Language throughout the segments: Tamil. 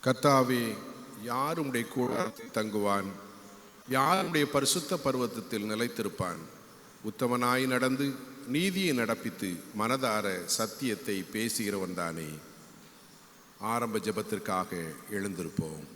கர்த்தாவே, யார் உம்முடைய கூடாரத்தில் தங்குவான்? யார் உம்முடைய பரிசுத்த பர்வதத்தில் நிலைத்திருப்பான்? உத்தமனாய் நடந்து நீதியை நடப்பித்து மனதார சத்தியத்தை பேசுகிறவன் தானே. ஆரம்ப ஜெபத்திற்காக எழுந்திருப்போம்.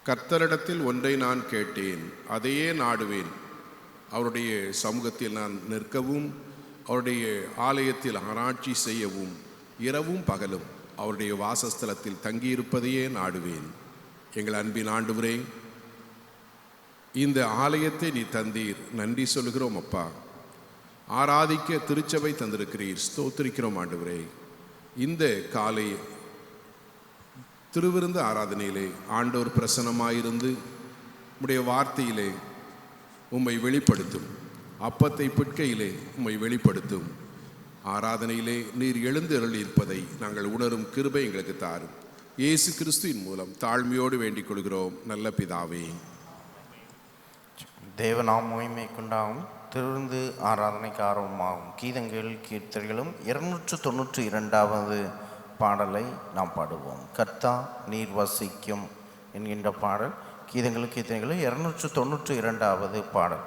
கர்த்தரிடத்தில் ஒன்றை நான் கேட்டேன், அதையே நாடுவேன். அவருடைய சமூகத்தில் நான் நிற்கவும், அவருடைய ஆலயத்தில் ஆராய்ச்சி செய்யவும், இரவும் பகலும் அவருடைய வாசஸ்தலத்தில் தங்கியிருப்பதையே நாடுவேன். எங்கள் அன்பின் ஆண்டவரே, இந்த ஆலயத்தை நீ தந்தீர், நன்றி சொல்கிறோம் அப்பா. ஆராதிக்க திருச்சபை தந்திருக்கிறீர், ஸ்தோத்திரிக்கிறோம் ஆண்டவரே. இந்த காலை திருவிருந்து ஆராதனையிலே ஆண்டவர் பிரசன்னமாயிருந்து உம்முடைய வார்த்தையிலே உம்மை வெளிப்படுத்தும், அப்பத்தை பிட்கையிலே உம்மை வெளிப்படுத்தும். ஆராதனையிலே நீர் எழுந்து அருளியிருப்பதை நாங்கள் உணரும் கிருபை எங்களுக்கு தாரும். இயேசு கிறிஸ்துவின் மூலம் தாழ்மையோடு வேண்டிக் கொள்கிறோம் நல்ல பிதாவே. தேவநாம மகிமை கொண்டாகும். திருவிருந்து ஆராதனைக்கு ஆர்வமாகும் கீதங்கள் கீர்த்தனைகளும் 292வது பாடலை நாம் பாடுவோம். கர்த்தா நீர் வசிக்கும் என்கின்ற பாடல். கீதங்கள் கீர்த்தனைகளும் 292வது பாடல்.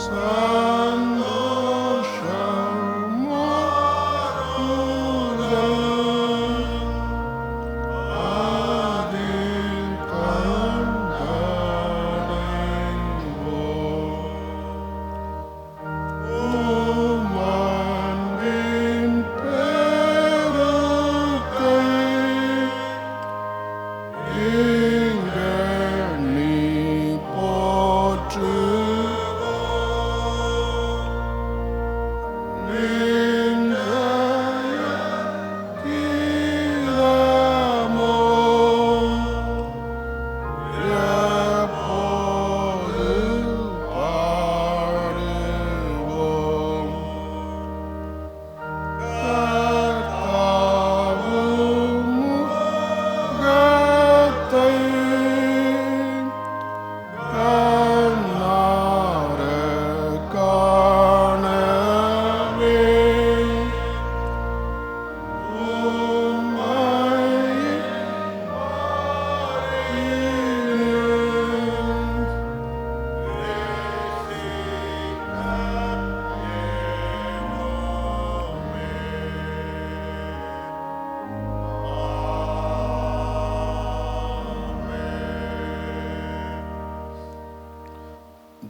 Son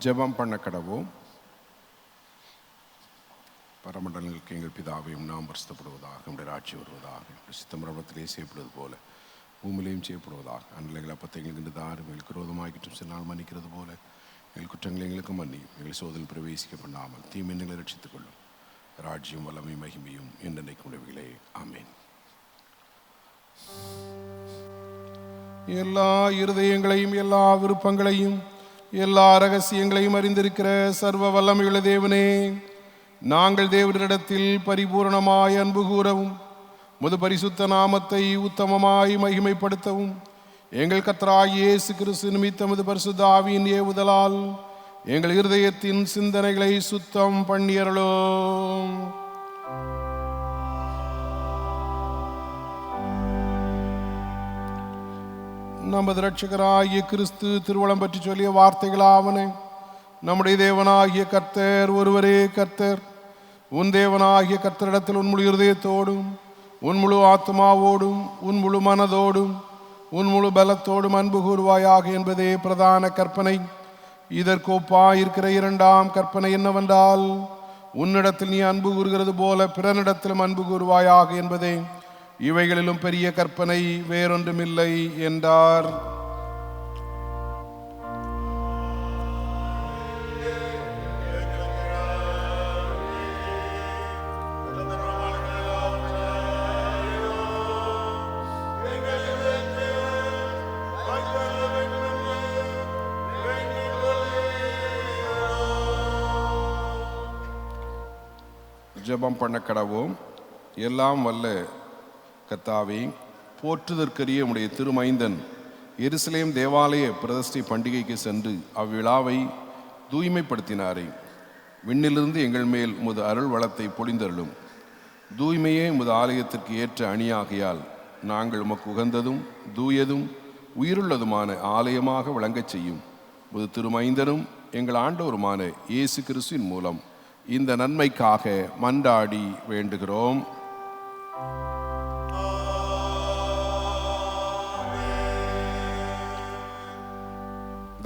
ஜெபம் பண்ண கடவோம். பரமண்டலங்களுக்கு எங்கள் பிதாவையும் நாம் பரிசுத்தப்படுவதாக, நம்முடைய ராட்சியம் வருவதாக, சித்தமரத்திலே செய்யப்படுவது போல பூமியிலையும் செய்யப்படுவதாக. அன்றைய அப்பத்தை எங்களுக்கு தாரும், எங்களுக்கு விரோதமாகிட்டும் சின்னால் மன்னிக்கிறது போல எங்கள் குற்றங்களை எங்களுக்கு மன்னியும். எங்கள் சோதனை பிரவேசிக்க பண்ணாமல் தீமின்னங்களை ரட்சித்துக் கொள்ளும். ராஜ்யம் வல்லமை மகிமையும் என்றென்னைக்கும் உடையவைகளே. ஆமேன். எல்லா இருதயங்களையும் எல்லா விருப்பங்களையும் எல்லா ரகசியங்களையும் அறிந்திருக்கிற சர்வ வல்லமையுள்ள தேவனே, நாங்கள் தேவனிடத்தில் பரிபூரணமாய் அன்பு கூறவும் முது பரிசுத்த நாமத்தை உத்தமமாய் மகிமைப்படுத்தவும் எங்கள் கர்த்தராகிய இயேசு கிறிஸ்து நிமித்தம் முது பரிசுத்த ஆவியின் ஏவுதலால் எங்கள் இருதயத்தின் சிந்தனைகளை சுத்தம் பண்ணியருளோம். நமது இரட்சகராகிய கிறிஸ்து திருவளம் பற்றி சொல்லிய வார்த்தைகளாவன: நம்முடைய தேவனாகிய கர்த்தர் ஒருவரே கர்த்தர். உன் தேவனாகிய கர்த்தரிடத்தில் உன் முழு இருதயத்தோடும் உன் முழு ஆத்மாவோடும் உன் முழு மனதோடும் உன் முழு பலத்தோடும் அன்பு கூறுவாயாக என்பதே பிரதான கற்பனை. இதற்கொப்பாயிருக்கிற இரண்டாம் கற்பனை என்னவென்றால், உன்னிடத்தில் நீ அன்பு கூறுகிறது போல பிறனிடத்திலும் அன்பு கூறுவாயாக என்பதே. இவைகளிலும் பெரிய கற்பனை வேறொன்றுமில்லை என்றார். ஜெபம் பண்ண கடவோம். எல்லாம் வல்ல கர்த்தாவே, போற்றுதற்கரிய உம்முடைய திருமைந்தன் எருசலேம் தேவாலய பிரதிஷ்டை பண்டிகைக்கு சென்று அவ்விழாவை தூய்மைப்படுத்தினாரே, விண்ணிலிருந்து எங்கள் மேல் உமது அருள் வளத்தை பொழிந்தருளும். தூய்மையே உமது ஆலயத்திற்கு ஏற்ற அணியாகையால் நாங்கள் உமக்கு உகந்ததும் தூயதும் உயிருள்ளதுமான ஆலயமாக விளங்கச் செய்யும். உமது திருமைந்தனும் எங்கள் ஆண்டவருமான இயேசு கிறிஸ்துவின் மூலம் இந்த நன்மைக்காக மன்றாடி வேண்டுகிறோம்.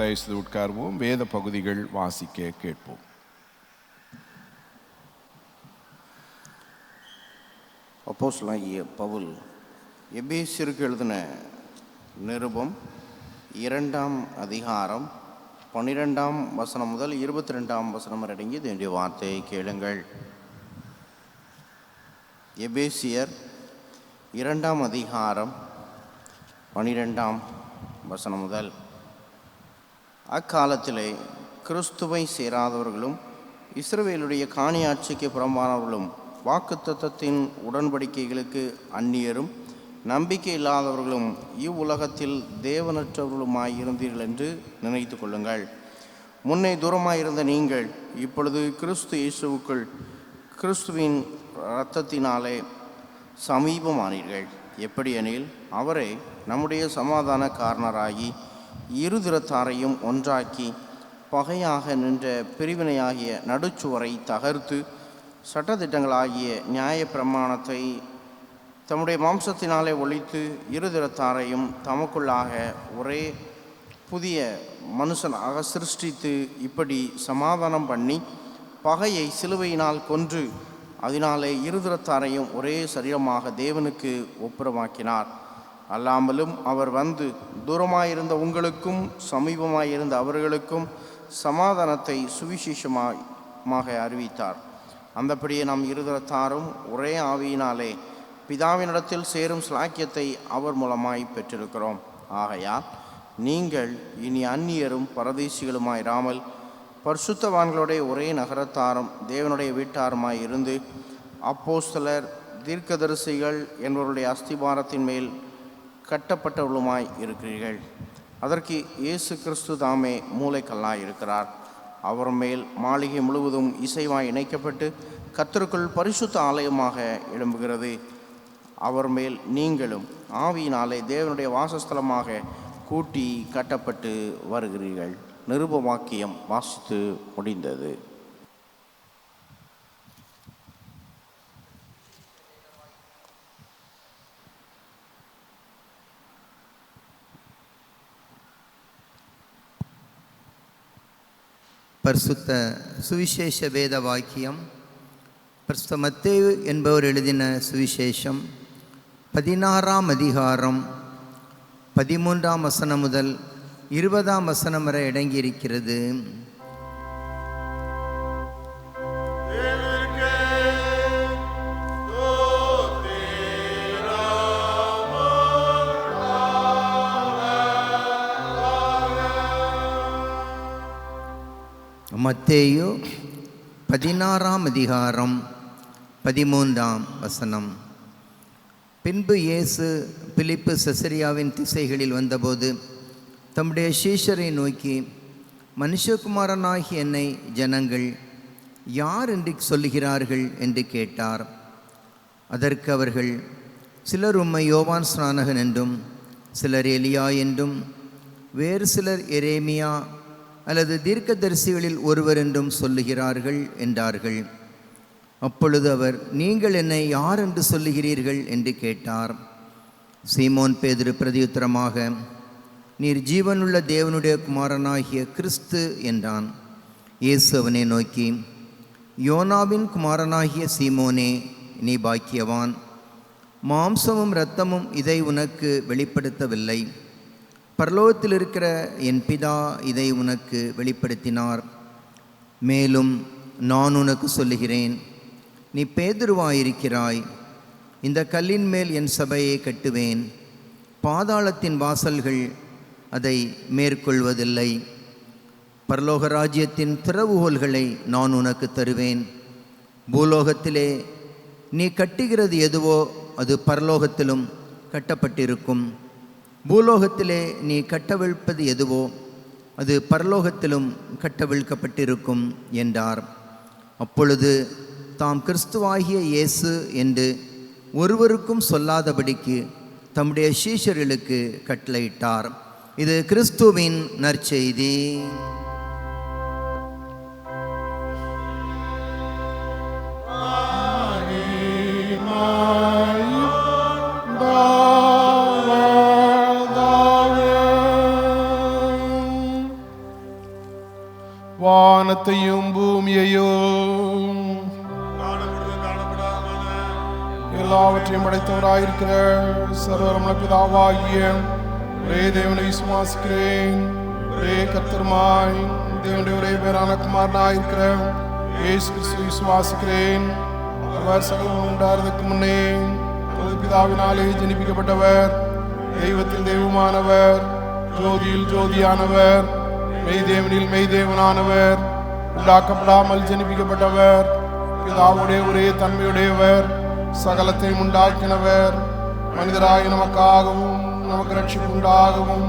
தயவுசெய்து உட்கார்வோம். வேத பகுதிகள் வாசிக்க கேட்போம். அப்போஸ்தலனாகிய பவுல் எபேசியருக்கு எழுதின நிருபம் 2ஆம் அதிகாரம் 12ஆம் வசனம் முதல் 22ஆம் வசனம் வரை அடங்கி இதனுடைய வார்த்தையை கேளுங்கள். எபேசியர் 2ஆம் அதிகாரம் 12ஆம் வசனம் முதல். அக்காலத்திலே கிறிஸ்துவை சேராதவர்களும் இஸ்ரவேலுடைய காணியாட்சிக்கு புறம்பானவர்களும் வாக்குத்தத்தத்தின் உடன்படிக்கைகளுக்கு அந்நியரும் நம்பிக்கை இல்லாதவர்களும் இவ்வுலகத்தில் தேவனற்றவர்களுமாயிருந்தீர்கள் என்று நினைத்து கொள்ளுங்கள். முன்னே தூரமாயிருந்த நீங்கள் இப்பொழுது கிறிஸ்து இயேசுவுக்குள் கிறிஸ்துவின் இரத்தத்தினாலே சமீபமானீர்கள். எப்படியெனில் அவரே நம்முடைய சமாதான காரணராகி இருதிறத்தாரையும் ஒன்றாக்கி பகையாக நின்ற பிரிவினையாகிய நடுச்சுவரை தகர்த்து சட்டதிட்டங்களாகிய நியாய பிரமாணத்தை தம்முடைய மாம்சத்தினாலே ஒழித்து இருதிறத்தாரையும் தமக்குள்ளாக ஒரே புதிய மனுஷனாக சிருஷ்டித்து இப்படி சமாதானம் பண்ணி பகையை சிலுவையினால் கொன்று அதனாலே இருதிறத்தாரையும் ஒரே சரீரமாக தேவனுக்கு ஒப்புரமாக்கினார். அல்லாமலும் அவர் வந்து தூரமாயிருந்த சமீபமாயிருந்த அவர்களுக்கும் சமாதானத்தை சுவிசேஷமாக அறிவித்தார். அந்தபடியே நாம் இருதிறத்தாரும் ஒரே ஆவியினாலே பிதாவினிடத்தில் சேரும் ஸ்லாக்கியத்தை அவர் மூலமாய் பெற்றிருக்கிறோம். ஆகையால் நீங்கள் இனி அந்நியரும் பரதேசிகளுமாயிராமல் பரிசுத்தவான்களுடைய ஒரே நகரத்தாரும் தேவனுடைய வீட்டாருமாய் இருந்து அப்போஸ்தலர் தீர்க்கதரிசிகள் என்பவருடைய அஸ்திபாரத்தின் மேல் கட்டப்பட்டவர்களுமாய் இருக்கிறீர்கள். அதற்கு இயேசு கிறிஸ்து தாமே மூலைக்கல்லாய் இருக்கிறார். அவர் மேல் மாளிகை முழுவதும் இசைவாய் இணைக்கப்பட்டு கர்த்தருக்குள் பரிசுத்த ஆலயமாக எழும்புகிறது. அவர் மேல் நீங்களும் ஆவியினாலே தேவனுடைய வாசஸ்தலமாக கூட்டி கட்டப்பட்டு வருகிறீர்கள். நிருப வாக்கியம் வாசித்து முடிந்தது. பரிசுத்த சுவிசேஷ வேத வாக்கியம் பரிசுத்த மத்தேயு என்பவர் எழுதின சுவிசேஷம் 16ஆம் அதிகாரம் 13ஆம் வசனம் முதல் 20ஆம் வசனம் வரை அடங்கியிருக்கிறது. மத்தேயு 16ஆம் அதிகாரம் 13ஆம் வசனம். பின்பு இயேசு பிலிப்பு செசரியாவின் திசைகளில் வந்தபோது தம்முடைய சீஷரை நோக்கி, மனுஷகுமாரனாகிய என்னை ஜனங்கள் யார் என்று சொல்லுகிறார்கள் என்று கேட்டார். அதற்கு அவர்கள், சிலர் உம்மை யோவான் ஸ்நானகன் என்றும், சிலர் எலியா என்றும், வேறு சிலர் எரேமியா அல்லது தீர்க்கதரிசிகளில் ஒருவர் என்றும் சொல்லுகிறார்கள் என்றார்கள். அப்பொழுது அவர், நீங்கள் என்னை யார் என்று சொல்லுகிறீர்கள் என்று கேட்டார். சீமோன் பேதுரு பிரதியுத்தரமாக, நீர் ஜீவனுள்ள தேவனுடைய குமாரனாகிய கிறிஸ்து என்றான். இயேசு அவனை நோக்கி, யோனாவின் குமாரனாகிய சீமோனே, நீ பாக்கியவான், மாம்சமும் இரத்தமும் இதை உனக்கு வெளிப்படுத்தவில்லை, பரலோகத்தில் இருக்கிற என் பிதா இதை உனக்கு வெளிப்படுத்தினார். மேலும் நான் உனக்கு சொல்லுகிறேன், நீ பேதுருவாயிருக்கிறாய், இந்த கல்லின் மேல் என் சபையை கட்டுவேன், பாதாளத்தின் வாசல்கள் அதை மேற்கொள்வதில்லை. பரலோக ராஜ்யத்தின் திறவுகோல்களை நான் உனக்கு தருவேன். பூலோகத்திலே நீ கட்டுகிறது எதுவோ அது பரலோகத்திலும் கட்டப்பட்டிருக்கும், பூலோகத்திலே நீ கட்டவிழ்ப்பது எதுவோ அது பரலோகத்திலும் கட்டவிழ்க்கப்பட்டிருக்கும் என்றார். அப்பொழுது தாம் கிறிஸ்துவாகிய இயேசு என்று ஒருவருக்கும் சொல்லாதபடிக்கு தம்முடைய சீஷர்களுக்கு கட்டளையிட்டார். இது கிறிஸ்துவின் நற்செய்தி. வானத்தையும் பூமியையும் எல்லாவற்றையும் படைத்தவராயிருக்கிற சர்வரமண பிதாவாகிய ஒரே தேவனை விசுவாசிக்கிறேன். ஒரே கர்த்தருமாய் தேவனுடைய ஒரே பேரான குமாரனாயிருக்கிற இயேசு கிறிஸ்துவை விசுவாசிக்கிறேன். அவர் சகலம் உண்டாகிறதுக்கு முன்னே பிதாவினாலே ஜனிப்பிக்கப்பட்டவர், தெய்வத்தில் தெய்வமானவர், ஜோதியில் ஜோதியானவர், மெய்தேவனில் மெய்தேவனானவர், உண்டாக்கப்படாமல் ஜனிப்பிக்கப்பட்டவர், பிதாவுடைய ஒரே தன்மையுடையவர், சகலத்தையும் உண்டாக்கினவர், மனிதராகி நமக்காகவும் நமக்கு ரட்சிப்பு உண்டாகவும்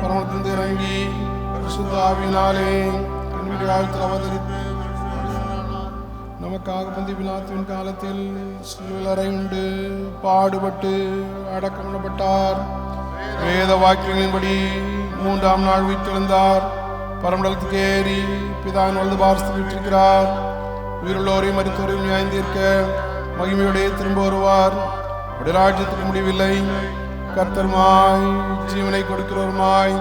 பரமத்திலிருந்து இறங்கி பரிசுத்த ஆவியினாலே அவதரித்து நமக்காக பந்தி பிலாத்துவின் காலத்தில் சிலுவையில் அறையுண்டு பாடுபட்டு அடக்கம் பண்ணப்பட்டார். வேத வாக்கியங்களின்படி 3ஆம் நாள் உயிர்த்தெழுந்தார். பரமண்டலத்துக்கு ஏறி பிதாவின் வலது பாரசத்தில் விட்டிருக்கிறார். உயிருள்ளோரையும் மரித்தோரையும் நியாயந்தீர்க்க மகிமையுடைய திரும்ப வருவார். உடைய ராஜ்யத்துக்கு முடிவில்லை. கர்த்தருமாய் ஜீவனை கொடுக்கிறவருமாய்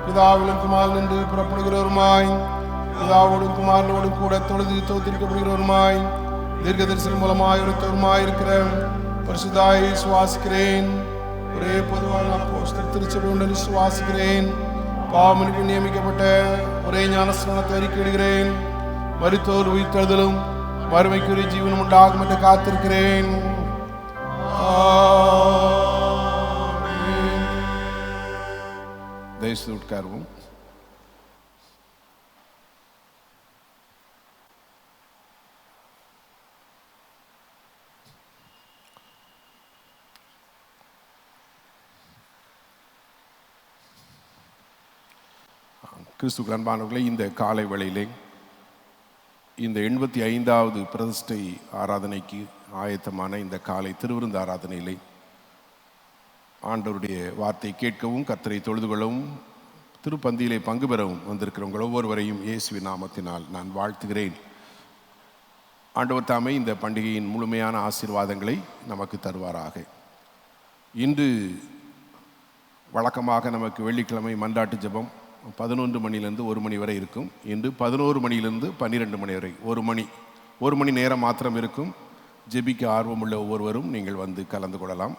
பிதாவிலும் குமாரன் என்று புறப்படுகிறவருமாய் பிதாவோடும் குமாரனோடும் கூட தொழுது தோத்திருக்கப்படுகிறவருமாய் தீர்க்க தரிசனம் மூலமாய் ஒருத்தவருமாய் இருக்கிற பரிசுத்தாயை சுவாசிக்கிறேன். ஒரே பொதுவான அப்போஸ்தலர் திருச்சபை உண்டு சுவாசிக்கிறேன். பாவமனுக்கு நியமிக்கப்பட்ட ஒரே ஞானஸ்நானத்தை அறிக்கையிடுகிறேன். மரித்தோர் உயிர்த்தெழுதலும் மறுமைக்குரிய ஜீவனம் உண்டாகும் என்று காத்திருக்கிறேன். தயவுசெய்து உட்காருவோம். கிறிஸ்துவுக்கு அன்பானவர்களே, இந்த காலை வேளையிலே இந்த 85வது பிரதிஷ்டை ஆராதனைக்கு ஆயத்தமான இந்த காலை திருவிருந்து ஆராதனையிலே ஆண்டவருடைய வார்த்தை கேட்கவும் கர்த்தரை தொழுது கொள்ளவும் திருப்பந்தியிலே பங்கு பெறவும் வந்திருக்கிறவங்க ஒவ்வொருவரையும் இயேசுவின் நாமத்தினால் நான் வாழ்த்துகிறேன். ஆண்டவர் தாமே இந்த பண்டிகையின் முழுமையான ஆசீர்வாதங்களை நமக்கு தருவாராக. இன்று வழக்கமாக நமக்கு வெள்ளிக்கிழமை மன்றாட்டு ஜெபம், 11 மணிலேருந்து 1 மணி வரை இருக்கும். இன்று 11 மணியிலிருந்து 12 மணி வரை ஒரு மணி நேரம் மாத்திரம் இருக்கும். ஜெபிக்க ஆர்வமுள்ள ஒவ்வொருவரும் நீங்கள் வந்து கலந்து கொள்ளலாம்.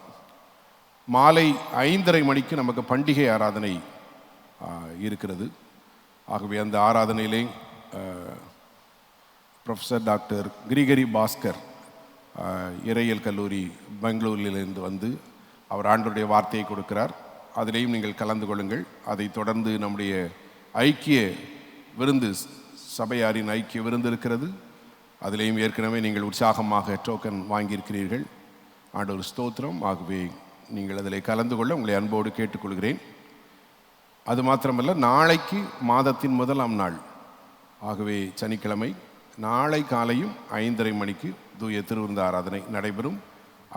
மாலை 5:30 மணிக்கு நமக்கு பண்டிகை ஆராதனை இருக்கிறது. ஆகவே அந்த ஆராதனையிலே ப்ரொஃபஸர் டாக்டர் கிரிகரி பாஸ்கர் இறையியல் கல்லூரி பெங்களூரிலிருந்து வந்து அவர் ஆண்டவருடைய வார்த்தையை கொடுக்கிறார். அதிலேயும் நீங்கள் கலந்து கொள்ளுங்கள். அதை தொடர்ந்து நம்முடைய ஐக்கிய விருந்து, சபையாரின் ஐக்கிய விருந்து இருக்கிறது. அதிலேயும் ஏற்கனவே நீங்கள் உற்சாகமாக டோக்கன் வாங்கியிருக்கிறீர்கள். ஆண்டவர் ஸ்தோத்திரம். ஆகவே நீங்கள் அதில் கலந்து கொள்ள உங்களை அன்போடு கேட்டுக்கொள்கிறேன். அது மாத்திரமல்ல, நாளைக்கு மாதத்தின் முதலாம் நாள், ஆகவே சனிக்கிழமை நாளை காலையும் 5:30 மணிக்கு தூய திருவிருந்து ஆராதனை நடைபெறும்.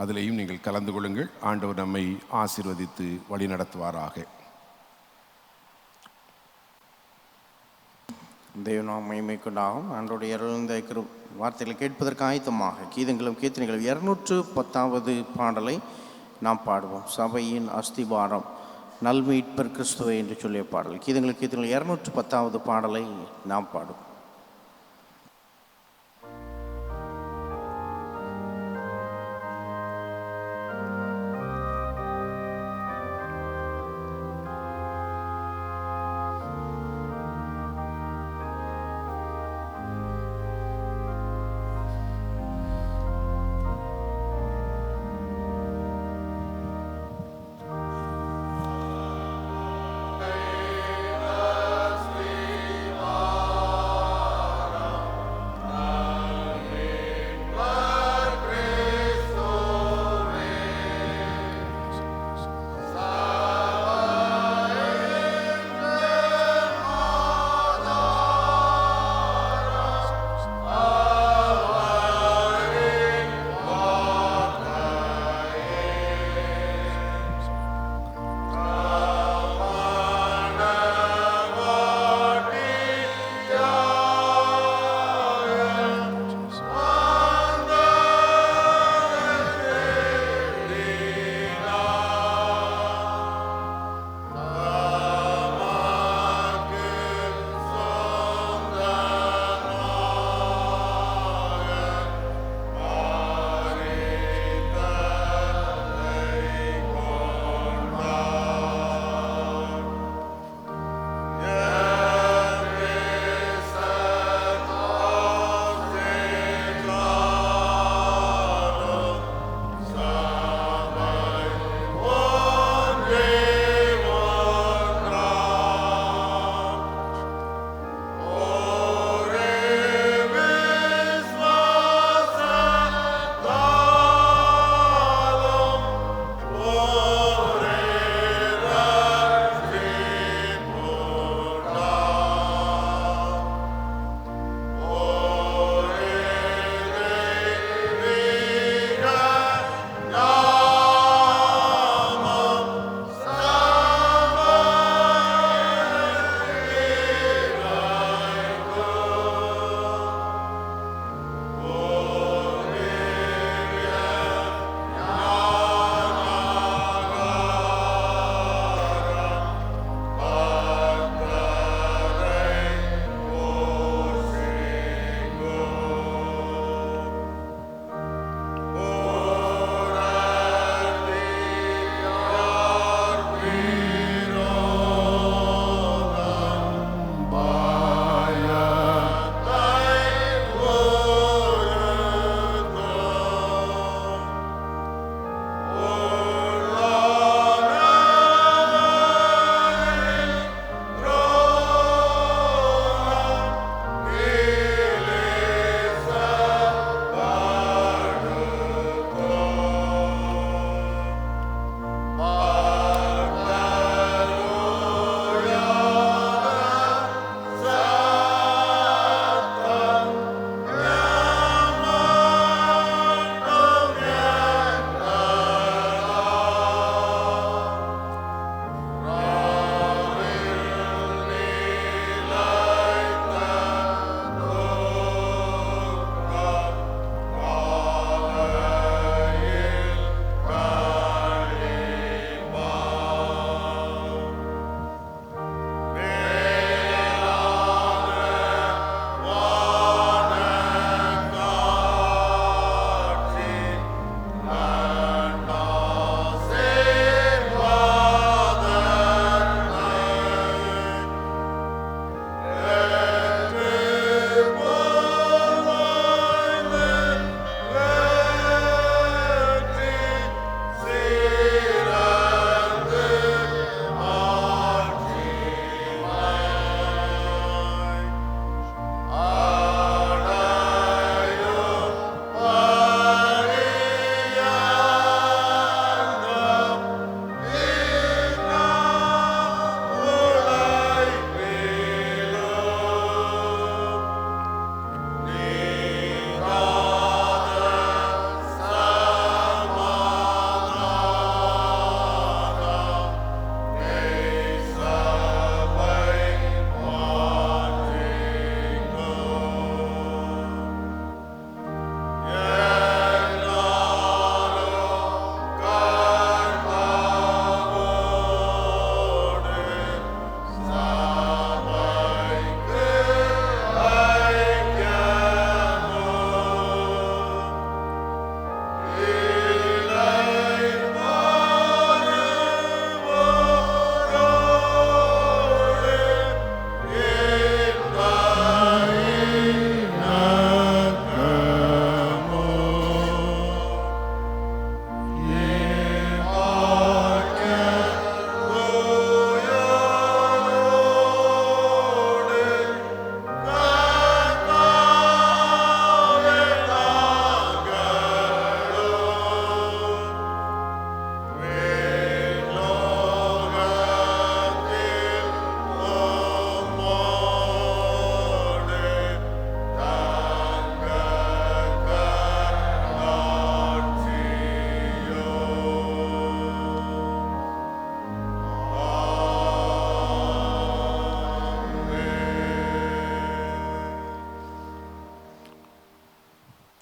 அதிலேயும் நீங்கள் கலந்து கொள்ளுங்கள். ஆண்டவர் நம்மை ஆசீர்வதித்து வழி நடத்துவாராக. தேவநாம மகிமை கொண்டாகும். ஆண்டோடைய அருள்ந்த வார்த்தைகளை கேட்பதற்கு ஆயத்தமாக கீதங்களும் கீர்த்தனைகளும் 210வது பாடலை நாம் பாடுவோம். சபையின் அஸ்திபாரம் நல்மீட்பர் கிறிஸ்துவை என்று சொல்லிய பாடல். கீதங்களும் கீர்த்தனைகள் 210வது பாடலை நாம் பாடுவோம். Amen.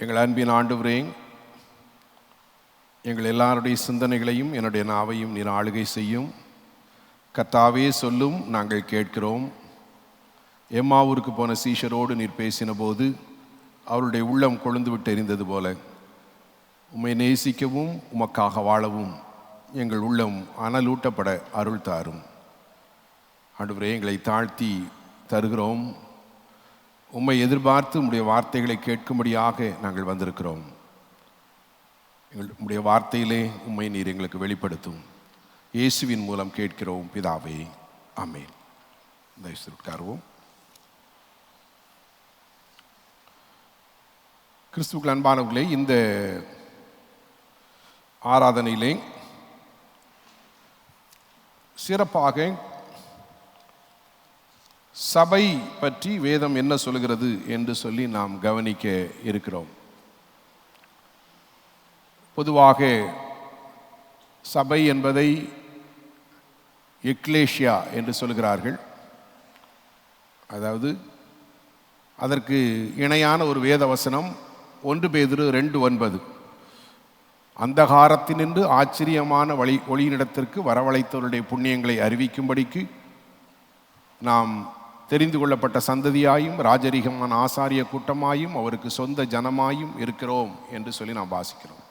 எங்கள் அன்பின் ஆண்டவரே, எங்கள் எல்லாருடைய சிந்தனைகளையும் என்னுடைய நாவையும் நீர் ஆளுகை செய்யும். கர்த்தாவே சொல்லும், நாங்கள் கேட்கிறோம். எம்மாவூருக்கு போன சீஷரோடு நீர் பேசின போது அவருடைய உள்ளம் கொழுந்து விட்டு எரிந்தது போல உம்மை நேசிக்கவும் உமக்காக வாழவும் எங்கள் உள்ளம் அனலூட்டப்பட அருள் தாரும். ஆண்டவரே, எங்களை தாழ்த்தி தருகிறோம். உம்மை எதிர்பார்த்து உம்முடைய வார்த்தைகளை கேட்கும்படியாக நாங்கள் வந்திருக்கிறோம். உம்முடைய வார்த்தையிலே உம்மை நீர் எங்களுக்கு வெளிப்படுத்தும். இயேசுவின் மூலம் கேட்கிறோம் பிதாவே, ஆமென். தயவுசெய்து உட்காருவோம். கிறிஸ்துவுக்குள் அன்பானவர்களே, இந்த ஆராதனையிலே சிறப்பாக சபை பற்றி வேதம் என்ன சொல்கிறது என்று சொல்லி நாம் கவனிக்க இருக்கிறோம். பொதுவாக சபை என்பதை எக்லேஷியா என்று சொல்கிறார்கள். அதாவது அதற்கு இணையான ஒரு வேத வசனம் 1 பேதுரு 2:9, அந்தகாரத்தினின்று ஆச்சரியமான ஒளியினிடத்திற்கு வரவழைத்தவருடைய புண்ணியங்களை அறிவிக்கும்படிக்கு நாம் தெரிந்து கொள்ளப்பட்ட சந்ததியாயும் ராஜரீகமான ஆசாரிய கூட்டமாயும் அவருக்கு சொந்த ஜனமாயும் இருக்கிறோம் என்று சொல்லி நாம் வாசிக்கிறோம்.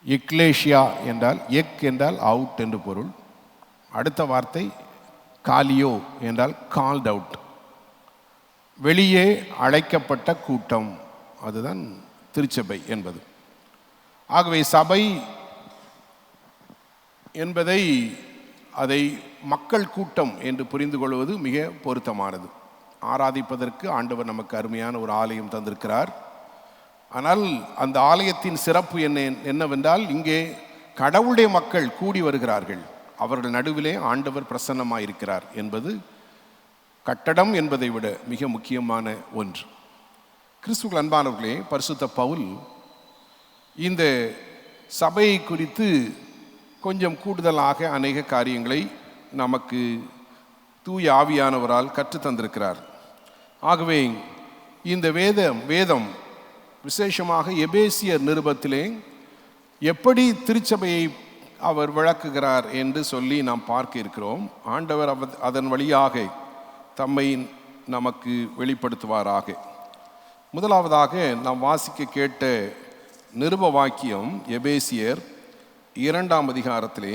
எக்லேஷியா என்றால், எக் என்றால் அவுட் என்று பொருள். அடுத்த வார்த்தை காலியோ என்றால் கால்ட் அவுட், வெளியே அழைக்கப்பட்ட கூட்டம். அதுதான் திருச்சபை என்பது. ஆகவே சபை என்பதை அதை மக்கள் கூட்டம் என்று புரிந்து கொள்வது மிக பொருத்தமானது. ஆராதிப்பதற்கு ஆண்டவர் நமக்கு அருமையான ஒரு ஆலயம் தந்திருக்கிறார். ஆனால் அந்த ஆலயத்தின் சிறப்பு என்னவென்றால், இங்கே கடவுளுடைய மக்கள் கூடி வருகிறார்கள். அவர்கள் நடுவிலே ஆண்டவர் பிரசன்னமாயிருக்கிறார் என்பது கட்டடம் என்பதை விட மிக முக்கியமான ஒன்று. கிறிஸ்துவுக்குள் அன்பானவர்களே, பரிசுத்த பவுல் இந்த சபையை குறித்து கொஞ்சம் கூடுதலாக அநேக காரியங்களை நமக்கு தூய ஆவியானவரால் கற்று தந்திருக்கிறார். ஆகவே இந்த வேதம் விசேஷமாக எபேசியர் நிருபத்திலே எப்படி திருச்சபையை அவர் விளக்குகிறார் என்று சொல்லி நாம் பார்க்க இருக்கிறோம். ஆண்டவர் அதன் வழியாக தம்மை நமக்கு வெளிப்படுத்துவாராக. முதலாவதாக நாம் வாசிக்க கேட்ட நிருப வாக்கியம் எபேசியர் 2ஆம் அதிகாரத்திலே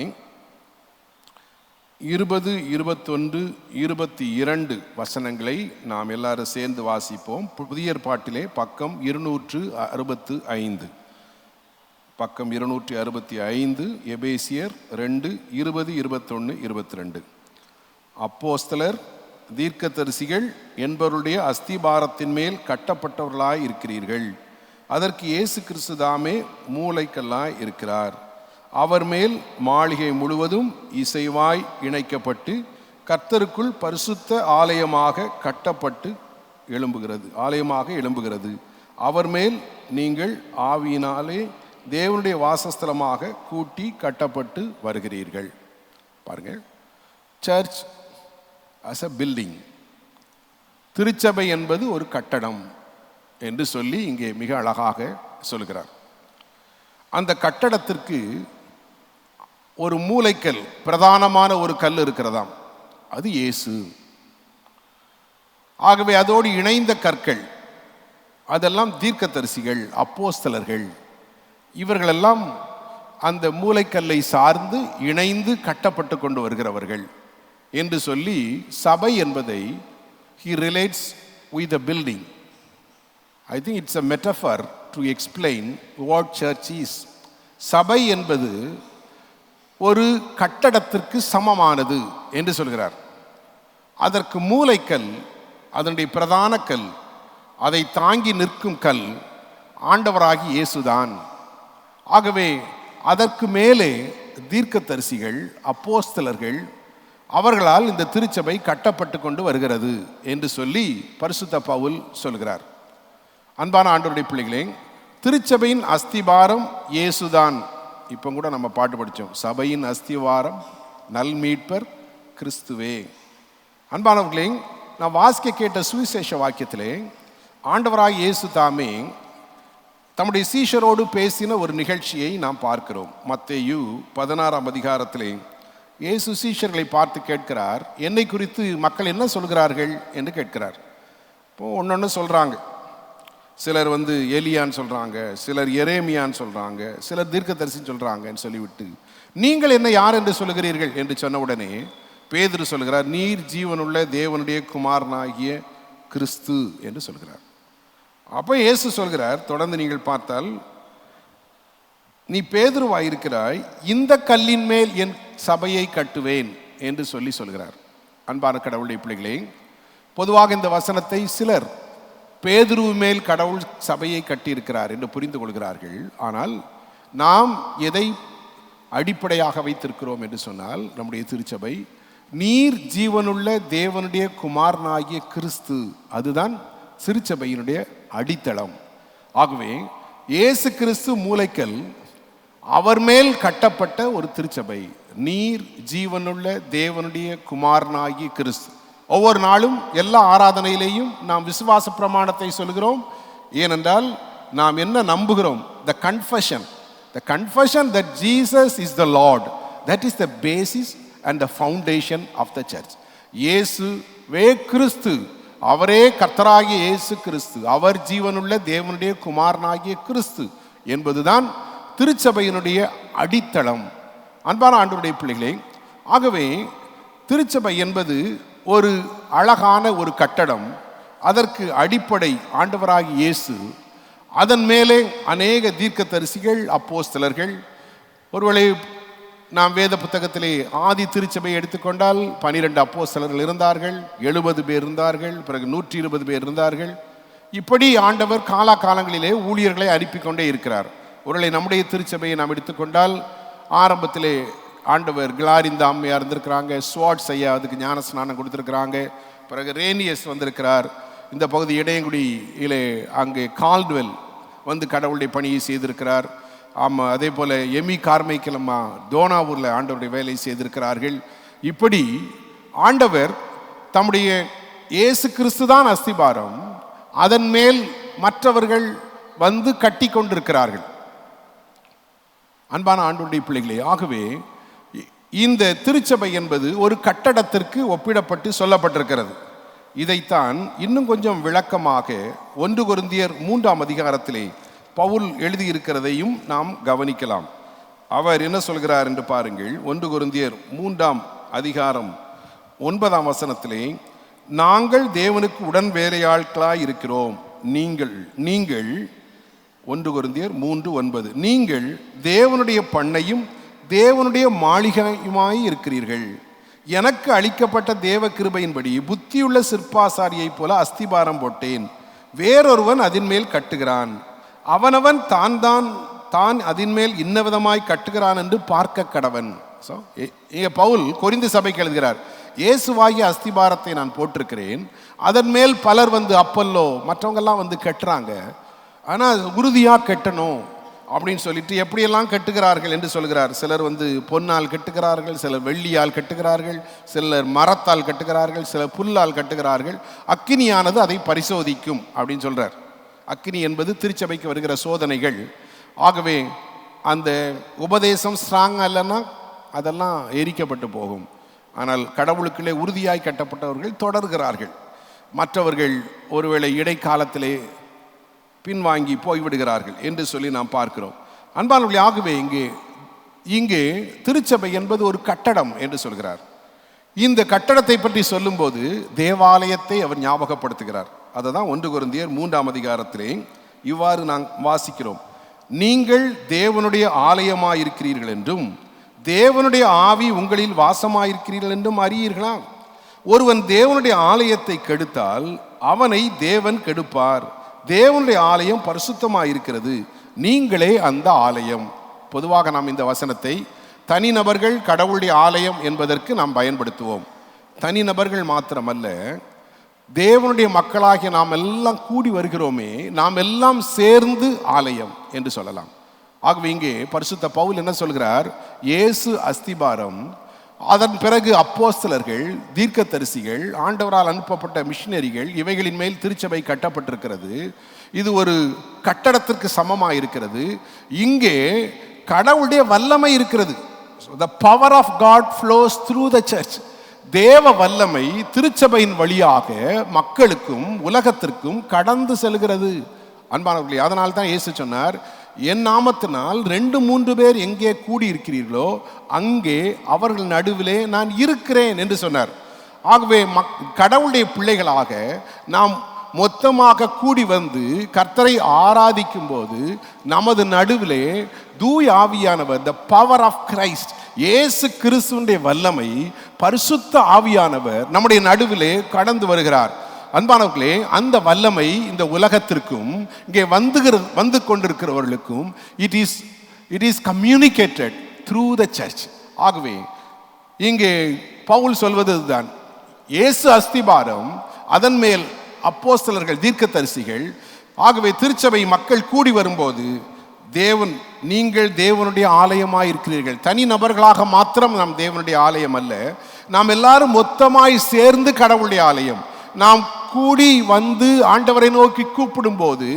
20, 21, 22 வசனங்களை நாம் எல்லாரும் சேர்ந்து வாசிப்போம். புதிய ஏற்பாட்டிலே பக்கம் 265, பக்கம் 265, எபேசியர் 2, 20, 21, 22. அப்போஸ்தலர் தீர்க்கதரிசிகள் என்பவருடைய அஸ்திபாரத்தின் மேல் கட்டப்பட்டவர்களாய் இருக்கிறீர்கள். அதற்கு இயேசு கிறிஸ்து தாமே மூலைக்கல்லாய் இருக்கிறார். அவர் மேல் மாளிகை முழுவதும் இசைவாய் இணைக்கப்பட்டு கர்த்தருக்குள் பரிசுத்த ஆலயமாக கட்டப்பட்டு எழும்புகிறது. அவர் மேல் நீங்கள் ஆவியினாலே தேவனுடைய வாசஸ்தலமாக கூட்டி கட்டப்பட்டு வருகிறீர்கள். பாருங்க, சர்ச் as a building, திருச்சபை என்பது ஒரு கட்டடம் என்று சொல்லி இங்கே மிக அழகாக சொல்கிறார். அந்த கட்டடத்திற்கு ஒரு மூலைக்கல், பிரதானமான ஒரு கல் இருக்கிறதாம். அது இயேசு. ஆகவே அதோடு இணைந்த கற்கள் அதெல்லாம் தீர்க்கதரிசிகள், அப்போஸ்தலர்கள். இவர்களெல்லாம் அந்த மூலைக்கல்லை சார்ந்து இணைந்து கட்டப்பட்டு கொண்டு வருகிறவர்கள் என்று சொல்லி சபை என்பதை he relates with the building. I think it's a metaphor to explain what church is. சபை என்பது ஒரு கட்டடத்திற்கு சமமானது என்று சொல்கிறார். அதற்கு மூலைக்கல், அதனுடைய பிரதான கல், அதை தாங்கி நிற்கும் கல் ஆண்டவராகி இயேசுதான். ஆகவே அதற்கு மேலே தீர்க்கதரிசிகள், அப்போஸ்தலர்கள், அவர்களால் இந்த திருச்சபை கட்டப்பட்டு கொண்டு வருகிறது என்று சொல்லி பரிசுத்த பவுல் சொல்கிறார். அன்பான ஆண்டவருடைய பிள்ளைகளே, திருச்சபையின் அஸ்திபாரம் இயேசுதான். இப்போ கூட நம்ம பாட்டு படித்தோம், சபையின் அஸ்திவாரம் நல் மீட்பர் கிறிஸ்துவே. அன்பானவர்களே, நான் வாசிக்க கேட்ட சுவிசேஷ வாக்கியத்திலே ஆண்டவராக இயேசு தாமே தம்முடைய சீஷரோடு பேசின ஒரு நிகழ்ச்சியை நாம் பார்க்கிறோம். மத்தேயு 16ஆம் அதிகாரத்திலே இயேசு சீஷர்களை பார்த்து கேட்கிறார், என்னை குறித்து மக்கள் என்ன சொல்கிறார்கள் என்று கேட்கிறார். இப்போ ஒன்னொன்று சொல்கிறாங்க. சிலர் எலியான்னு சொல்கிறாங்க, சிலர் எரேமியான்னு சொல்கிறாங்க, சிலர் தீர்க்கதரிசின்னு சொல்கிறாங்கன்னு சொல்லிவிட்டு, நீங்கள் என்ன யார் என்று சொல்லுகிறீர்கள் என்று சொன்ன உடனே பேதுரு சொல்கிறார், நீர் ஜீவனுள்ள தேவனுடைய குமாரனாகிய கிறிஸ்து என்று சொல்கிறார். அப்போ இயேசு சொல்கிறார், தொடர்ந்து நீங்கள் பார்த்தால், நீ பேதுருவாயிருக்கிறாய், இந்த கல்லின் மேல் என் சபையை கட்டுவேன் என்று சொல்கிறார். அன்பான கடவுளுடைய பிள்ளைகளே, பொதுவாக இந்த வசனத்தை சிலர் பேதுரு மேல் கடவுள் சபையை கட்டியிருக்கிறார் என்று புரிந்து கொள்கிறார்கள். ஆனால் நாம் எதை அடிப்படையாக வைத்திருக்கிறோம் என்று சொன்னால், நம்முடைய திருச்சபை நீர் ஜீவனுள்ள தேவனுடைய குமாரனாகிய கிறிஸ்து, அதுதான் திருச்சபையினுடைய அடித்தளம். ஆகவே இயேசு கிறிஸ்து மூலைக்கல், அவர் மேல் கட்டப்பட்ட ஒரு திருச்சபை. நீர் ஜீவனுள்ள தேவனுடைய குமாரனாகிய கிறிஸ்து. ஒவ்வொரு நாளும் எல்லா ஆராதனையிலேயும் நாம் விசுவாச பிரமாணத்தை சொல்கிறோம். ஏனென்றால் நாம் என்ன நம்புகிறோம்? the confession that Jesus is the Lord. That is the basis and the foundation of the church. இயேசுவே கிறிஸ்து, அவரே கர்த்தராகிய இயேசு கிறிஸ்து, அவர் ஜீவனுள்ள தேவனுடைய குமாரனாகிய கிறிஸ்து என்பதுதான் திருச்சபையினுடைய அடித்தளம். அன்பான ஆண்டவருடைய பிள்ளைகளே, ஆகவே திருச்சபை என்பது ஒரு அழகான ஒரு கட்டடம். அதற்கு அடிப்படை ஆண்டவராகிய இயேசு, அதன் மேலே அநேக தீர்க்கதரிசிகள், அப்போஸ்தலர்கள். ஒருவேளை நாம் வேத புத்தகத்திலே ஆதி திருச்சபையை எடுத்துக்கொண்டால் 12 அப்போஸ்தலர்கள் இருந்தார்கள், 70 பேர் இருந்தார்கள், பிறகு 120 பேர் இருந்தார்கள். இப்படி ஆண்டவர் காலங்களிலே ஊழியர்களை அனுப்பிக்கொண்டே இருக்கிறார். ஒருவேளை நம்முடைய திருச்சபையை நாம் எடுத்துக்கொண்டால், ஆரம்பத்திலே ஆண்டவர் கிளாரிந்த அம்மையா இருந்திருக்கிறாங்க, ஸ்வாட்ஸ் ஐயா அதுக்கு ஞான ஸ்நானம் கொடுத்துருக்கிறாங்க, பிறகு ரேனியஸ் வந்திருக்கிறார். இந்த பகுதி இடையங்குடியிலே அங்கே கால்டுவெல் கடவுளுடைய பணியை செய்திருக்கிறார். ஆமாம், அதே போல் எமி கார்மைக்கலம்மா தோனாவூரில் ஆண்டவருடைய வேலை செய்திருக்கிறார்கள். இப்படி ஆண்டவர் தம்முடைய இயேசு கிறிஸ்து தான் அஸ்திபாரம், அதன் மேல் மற்றவர்கள் கட்டி கொண்டிருக்கிறார்கள். அன்பான ஆண்டவருடைய பிள்ளைகளே, ஆகவே இந்த திருச்சபை என்பது ஒரு கட்டடத்திற்கு ஒப்பிடப்பட்டு சொல்லப்பட்டிருக்கிறது. இதைத்தான் இன்னும் கொஞ்சம் விளக்கமாக 1 கொரிந்தியர் 3ஆம் அதிகாரத்திலே பவுல் எழுதியிருக்கிறதையும் நாம் கவனிக்கலாம். அவர் என்ன சொல்கிறார் என்று பாருங்கள். 1 கொரிந்தியர் 3ஆம் அதிகாரம் 9ஆம் வசனத்திலே, நாங்கள் தேவனுக்கு உடன் வேலையாட்களாய் இருக்கிறோம். நீங்கள் 1 கொரிந்தியர் 3:9, நீங்கள் தேவனுடைய பண்ணையும் தேவனுடைய மாளிகையுமாய் இருக்கிறீர்கள். எனக்கு அளிக்கப்பட்ட தேவ கிருபையின்படி புத்தியுள்ள சிற்பாசாரியை போல அஸ்திபாரம் போட்டேன், வேறொருவன் அதன் மேல் கட்டுகிறான், அவனவன் தான் அதன் மேல் இன்னவிதமாய் கட்டுகிறான் என்று பார்க்க கடவன். பவுல் கொரிந்து சபைக்கு எழுதுகிறார், இயேசுவாகிய அஸ்திபாரத்தை நான் போட்டிருக்கிறேன், அதன் மேல் பலர் அப்பல்லோ மற்றவங்கெல்லாம் கட்டுறாங்க, ஆனால் உறுதியாக கட்டணும் அப்படின்னு சொல்லிட்டு எப்படியெல்லாம் கட்டுகிறார்கள் என்று சொல்கிறார். சிலர் பொன்னால் கட்டுகிறார்கள், சிலர் வெள்ளியால் கட்டுகிறார்கள், சிலர் மரத்தால் கட்டுகிறார்கள், சிலர் புல்லால் கட்டுகிறார்கள். அக்கினியானது அதை பரிசோதிக்கும் அப்படின்னு சொல்றார். அக்கினி என்பது திருச்சபைக்கு வருகிற சோதனைகள். ஆகவே அந்த உபதேசம் ஸ்ட்ராங் அல்லன்னா அதெல்லாம் எரிக்கப்பட்டு போகும். ஆனால் கடவுளுக்குள்ளே உறுதியாய் கட்டப்பட்டவர்கள் தொடர்கிறார்கள். மற்றவர்கள் ஒருவேளை இடைக்காலத்திலே பின்வாங்கி போய்விடுகிறார்கள் என்று சொல்லி நாம் பார்க்கிறோம். அன்பானவர்களே, ஆகவே இங்கே திருச்சபை என்பது ஒரு கட்டடம் என்று சொல்கிறார். இந்த கட்டடத்தை பற்றி சொல்லும்போது தேவாலயத்தை அவர் ஞாபகப்படுத்துகிறார். அதை தான் 1 கொரிந்தியர் 3ஆம் அதிகாரத்திலே இவ்வாறு நாம் வாசிக்கிறோம், நீங்கள் தேவனுடைய ஆலயமாயிருக்கிறீர்கள் என்றும் தேவனுடைய ஆவி உங்களில் வாசமாயிருக்கிறீர்கள் என்றும் அறியீர்களா? ஒருவன் தேவனுடைய ஆலயத்தை கெடுத்தால் அவனை தேவன் கெடுப்பார். தேவனுடைய ஆலயம் பரிசுத்தமாயிருக்கிறது, நீங்களே அந்த ஆலயம். பொதுவாக நாம் இந்த வசனத்தை தனிநபர்கள் கடவுளுடைய ஆலயம் என்பதற்கு நாம் பயன்படுத்துவோம். தனிநபர்கள் மாத்திரமல்ல, தேவனுடைய மக்களாகிய நாம் எல்லாம் கூடி வருகிறோமே, நாம் எல்லாம் சேர்ந்து ஆலயம் என்று சொல்லலாம். ஆகவே இங்கே பரிசுத்த பவுல் என்ன சொல்கிறார்? இயேசு அஸ்திபாரம், அதன் பிறகு அப்போஸ்தலர்கள், தீர்க்கதரிசிகள், ஆண்டவரால் அனுப்பப்பட்ட மிஷினரிகள், இவைகளின் மேல் திருச்சபை கட்டப்பட்டிருக்கிறது. இது ஒரு கட்டடத்திற்கு சமமாக இருக்கிறது. இங்கே கடவுளுடைய வல்லமை இருக்கிறது. The power of God flows through the church. தேவ வல்லமை திருச்சபையின் வழியாக மக்களுக்கும் உலகத்திற்கும் கடந்து செல்கிறது. அன்பானவர்களே, அதனால் தான் இயேசு சொன்னார், என் நாமத்தினால் 2-3 பேர் எங்கே கூடி இருக்கிறீர்களோ அங்கே அவர்கள் நடுவிலே நான் இருக்கிறேன் என்று சொன்னார். ஆகவே கடவுளுடைய பிள்ளைகளாக நாம் மொத்தமாக கூடி வந்து கர்த்தரை ஆராதிக்கும் போது நமது நடுவிலே தூய ஆவியானவர், த பவர் ஆஃப் கிரைஸ்ட், இயேசு கிறிஸ்துவினுடைய வல்லமை, பரிசுத்த ஆவியானவர் நம்முடைய நடுவிலே கடந்து வருகிறார். அன்பானவர்களே, அந்த வல்லமை இந்த உலகத்திற்கும் இங்கே வந்து கொண்டிருக்கிறவர்களுக்கும் it is communicated through the church. ஆகவே இங்கே பவுல் சொல்வது தான், இயேசு அஸ்திபாரம், அதன் மேல் அப்போஸ்தலர்கள், தீர்க்கதரிசிகள். ஆகவே திருச்சபை மக்கள் கூடி வரும்போது நீங்கள் தேவனுடைய ஆலயமாய் இருக்கிறீர்கள். தனி நபர்களாக மாத்திரம் நாம் தேவனுடைய ஆலயம் அல்ல, நாம் எல்லாரும் மொத்தமாய் சேர்ந்து கடவுளுடைய ஆலயம். நாம் கூடி வந்து ஆண்டவரை நோக்கி கூப்பிடும் போது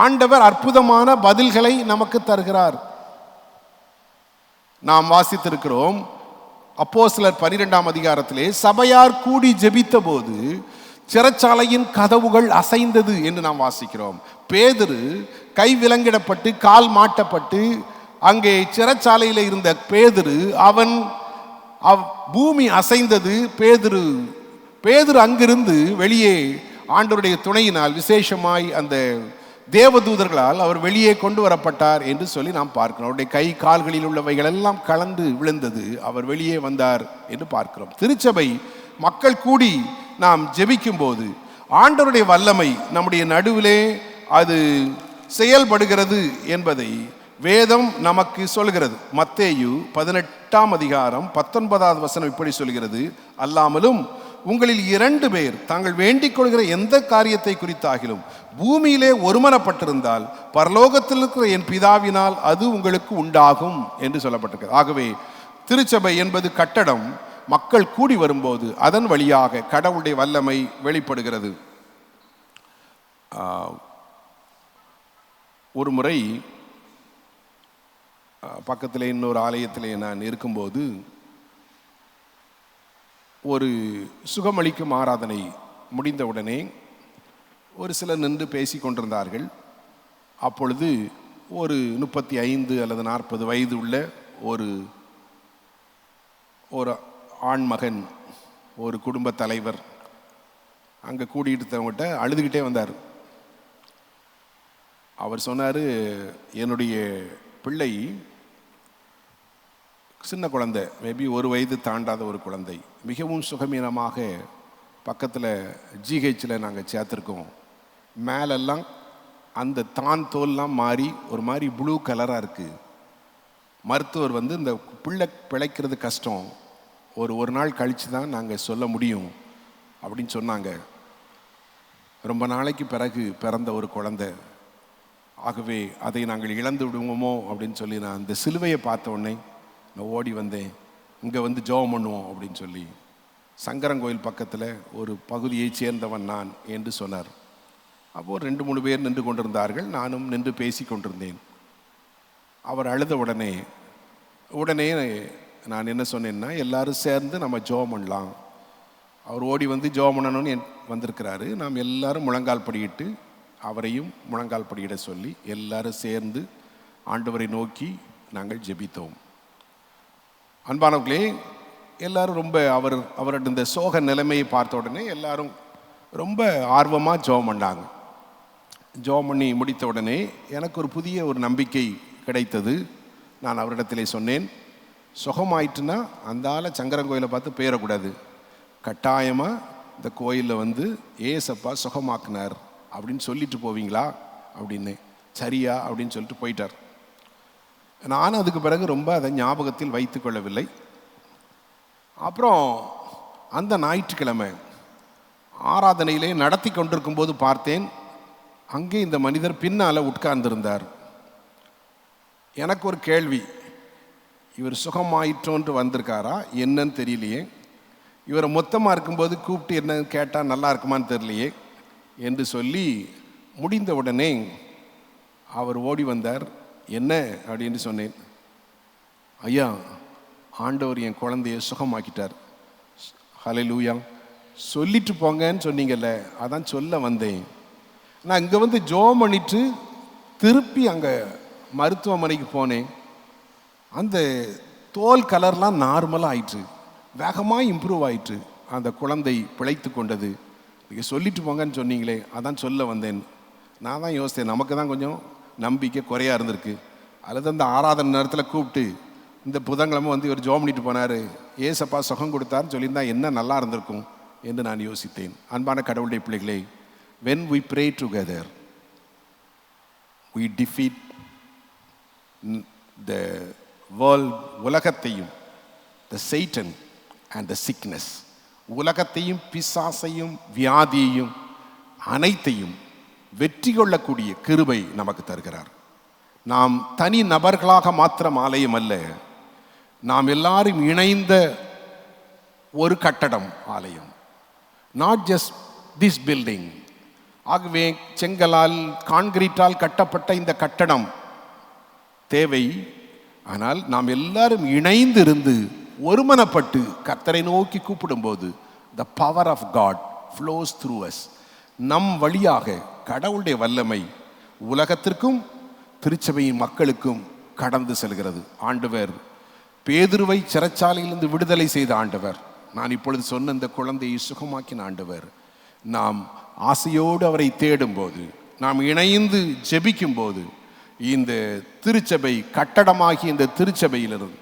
ஆண்டவர் அற்புதமான பதில்களை நமக்கு தருகிறார். நாம் வாசித்திருக்கிறோம், அப்போஸ்தலர் 12ஆம் அதிகாரத்திலே சபையார் கூடி ஜெபித்த போது சிறைச்சாலையின் கதவுகள் அசைந்தது என்று நாம் வாசிக்கிறோம். பேதுரு கை விலங்கிடப்பட்டு கால் மாட்டப்பட்டு அங்கே சிறைச்சாலையில் இருந்த பேதுரு, பூமி அசைந்தது. பேதுரு அங்கிருந்து வெளியே ஆண்டவருடைய துணையினால் விசேஷமாய் அந்த தேவதூதர்களால் அவர் வெளியே கொண்டு வரப்பட்டார் என்று சொல்லி நாம் பார்க்கிறோம். அவருடைய கை கால்களில் உள்ளவைகள் எல்லாம் கலந்து விழுந்தது, அவர் வெளியே வந்தார் என்று பார்க்கிறோம். திருச்சபை மக்கள் கூடி நாம் ஜெபிக்கும் போது ஆண்டவருடைய வல்லமை நம்முடைய நடுவிலே அது செயல்படுகிறது என்பதை வேதம் நமக்கு சொல்கிறது. மத்தேயு 18ஆம் அதிகாரம் 19வது வசனம் இப்படி சொல்கிறது, அல்லாமலும் உங்களில் 2 பேர் தாங்கள் வேண்டிக் கொள்கிற எந்த காரியத்தை குறித்தாகிலும் பூமியிலே ஒருமனப்பட்டிருந்தால் பரலோகத்தில் இருக்கிற என் பிதாவினால் அது உங்களுக்கு உண்டாகும் என்று சொல்லப்பட்டிருக்கிறது. ஆகவே திருச்சபை என்பது கட்டடம். மக்கள் கூடி வரும்போது அதன் வழியாக கடவுளுடைய வல்லமை வெளிப்படுகிறது. ஒரு முறை பக்கத்தில் இன்னொரு ஆலயத்திலே நான் இருக்கும்போது ஒரு சுகமளிக்கும் ஆராதனை முடிந்தவுடனே ஒரு சிலர் நின்று பேசி கொண்டிருந்தார்கள். அப்பொழுது ஒரு 35 அல்லது 40 வயது உள்ள ஒரு ஆண்மகன், ஒரு குடும்ப தலைவர் அங்கே கூடியிருந்தவங்கிட்ட அழுதுகிட்டே வந்தார். அவர் சொன்னார், என்னுடைய பிள்ளை சின்ன குழந்தை, மேபி 1 வயது தாண்டாத ஒரு குழந்தை, மிகவும் சுகமீனமாக பக்கத்தில் ஜிஹெச்சில் நாங்கள் சேர்த்துருக்கோம். மேலெல்லாம் அந்த தோல்லாம் மாறி ஒரு மாதிரி ப்ளூ கலராக இருக்குது. மருத்துவர் வந்து இந்த பிள்ளை பிழைக்கிறது கஷ்டம், ஒரு நாள் கழித்து தான் நாங்கள் சொல்ல முடியும் அப்படின்னு சொன்னாங்க. ரொம்ப நாளைக்கு பிறகு பிறந்த ஒரு குழந்தை, ஆகவே அதை நாங்கள் இழந்து விடுவோமோ அப்படின்னு சொல்லி நான் அந்த சிலுவையை பார்த்த உடனே நான் ஓடி வந்தேன், இங்கே வந்து ஜெபம் பண்ணுவோம் அப்படின்னு சொல்லி. சங்கரங்கோயில் பக்கத்தில் ஒரு பகுதியை சேர்ந்தவன் நான் என்று சொன்னார். அப்போது 2-3 பேர் நின்று கொண்டிருந்தார்கள், நானும் நின்று பேசி கொண்டிருந்தேன். அவர் அழுத உடனே நான் என்ன சொன்னேன்னா, எல்லாரும் சேர்ந்து நம்ம ஜெபம் பண்ணலாம். அவர் ஓடி வந்து ஜெபம் பண்ணணும்னு வந்திருக்கிறாரு. நாம் எல்லாரும் முழங்கால் படியிட்டு அவரையும் முழங்கால் படியிட சொல்லி எல்லாரும் சேர்ந்து ஆண்டவரை நோக்கி நாங்கள் ஜெபித்தோம். அன்பானவர்களே, எல்லாரும் ரொம்ப அவரோட இந்த சோக நிலைமையை பார்த்த உடனே எல்லாரும் ரொம்ப ஆர்வமாக ஜெபம் பண்ணாங்க. ஜெபம் பண்ணி முடித்த உடனே எனக்கு ஒரு புதிய நம்பிக்கை கிடைத்தது. நான் அவரிடத்திலே சொன்னேன், சுகமாயிட்டுன்னா அந்த ஆளை சங்கரங்கோயிலை பார்த்து போயிடக்கூடாது, கட்டாயமாக இந்த கோயிலில் வந்து ஏசப்பா சுகமாக்குனார் அப்படின்னு சொல்லிட்டு போவீங்களா அப்படின்னு. சரியா அப்படின்னு சொல்லிட்டு போயிட்டார். நான் அதுக்கு பிறகு ரொம்ப அதை ஞாபகத்தில் வைத்து கொள்ளவில்லை. அப்புறம் அந்த ஞாயிற்றுக்கிழமை ஆராதனையிலே நடத்தி கொண்டிருக்கும் போது பார்த்தேன், அங்கே இந்த மனிதர் பின்னால் உட்கார்ந்திருந்தார். எனக்கு ஒரு கேள்வி, இவர் சுகமாயிற்றோன்று வந்திருக்காரா என்னன்னு தெரியலையே, இவரை மொத்தமாக இருக்கும்போது கூப்பிட்டு என்னன்னு கேட்டால் நல்லா இருக்குமான்னு தெரியலையே என்று சொல்லி முடிந்த உடனே அவர் ஓடி வந்தார். என்ன அப்படின்னு சொன்னேன். ஐயா, ஆண்டவர் என் குழந்தைய சுகமாக்கிட்டார். ஹல்லேலூயா. சொல்லிட்டு போங்கன்னு சொன்னீங்கல்ல, அதான் சொல்ல வந்தேன். நான் இங்கே வந்து ஜெபம் பண்ணிட்டு திருப்பி அங்கே மருத்துவமனைக்கு போனேன். அந்த தோல் கலர்லாம் நார்மலாக ஆயிற்று, வேகமாக இம்ப்ரூவ் ஆயிற்று. அந்த குழந்தை பிழைத்து கொண்டது. நீங்கள் சொல்லிட்டு போங்கன்னு சொன்னீங்களே, அதான் சொல்ல வந்தேன். நான் தான் யோசித்தேன், நமக்கு தான் கொஞ்சம் நம்பிக்கை குறையாக இருந்திருக்கு. அல்லது அந்த ஆராதனை நேரத்தில் கூப்பிட்டு இந்த புதன்கிழமை வந்து இவர் ஜெபம் பண்ணிட்டு போனார், ஏசப்பா சுகம் கொடுத்தாருன்னு சொல்லியிருந்தா என்ன நல்லா இருந்திருக்கும் என்று நான் யோசித்தேன். அன்பான கடவுளுடைய பிள்ளைகளே, when we pray together we defeat the world, உலகத்தையும், the Satan and the sickness, உலகத்தையும் பிசாசையும் வியாதியையும் அனைத்தையும் வெற்றி கொள்ளக்கூடிய கிருபை நமக்கு தருகிறார். நாம் தனி நபர்களாக மாத்திரம் ஆலயம் அல்ல, நாம் எல்லாரும் இணைந்த ஒரு கட்டடம் ஆலயம். Not just this building. ஆகவே செங்கலால் கான்கிரீட்டால் கட்டப்பட்ட இந்த கட்டடம் தேவை. ஆனால் நாம் எல்லாரும் இணைந்து இருந்து ஒருமனப்பட்டு கர்த்தரை நோக்கி கூப்பிடும்போது the power of God flows through us. நம் வழியாக கடவுளுடைய வல்லமை உலகத்திற்கும் திருச்சபையின் மக்களுக்கும் கடந்து செல்கிறது. ஆண்டவர் பேதுருவை சிறைச்சாலையிலிருந்து விடுதலை செய்த ஆண்டவர், நான் இப்பொழுது சொன்ன இந்த குழந்தையை சுகமாக்கின ஆண்டவர். நாம் ஆசையோடு அவரை தேடும்போது, நாம் இணைந்து ஜெபிக்கும் போது, இந்த திருச்சபை கட்டடமாகிய இந்த திருச்சபையிலிருந்து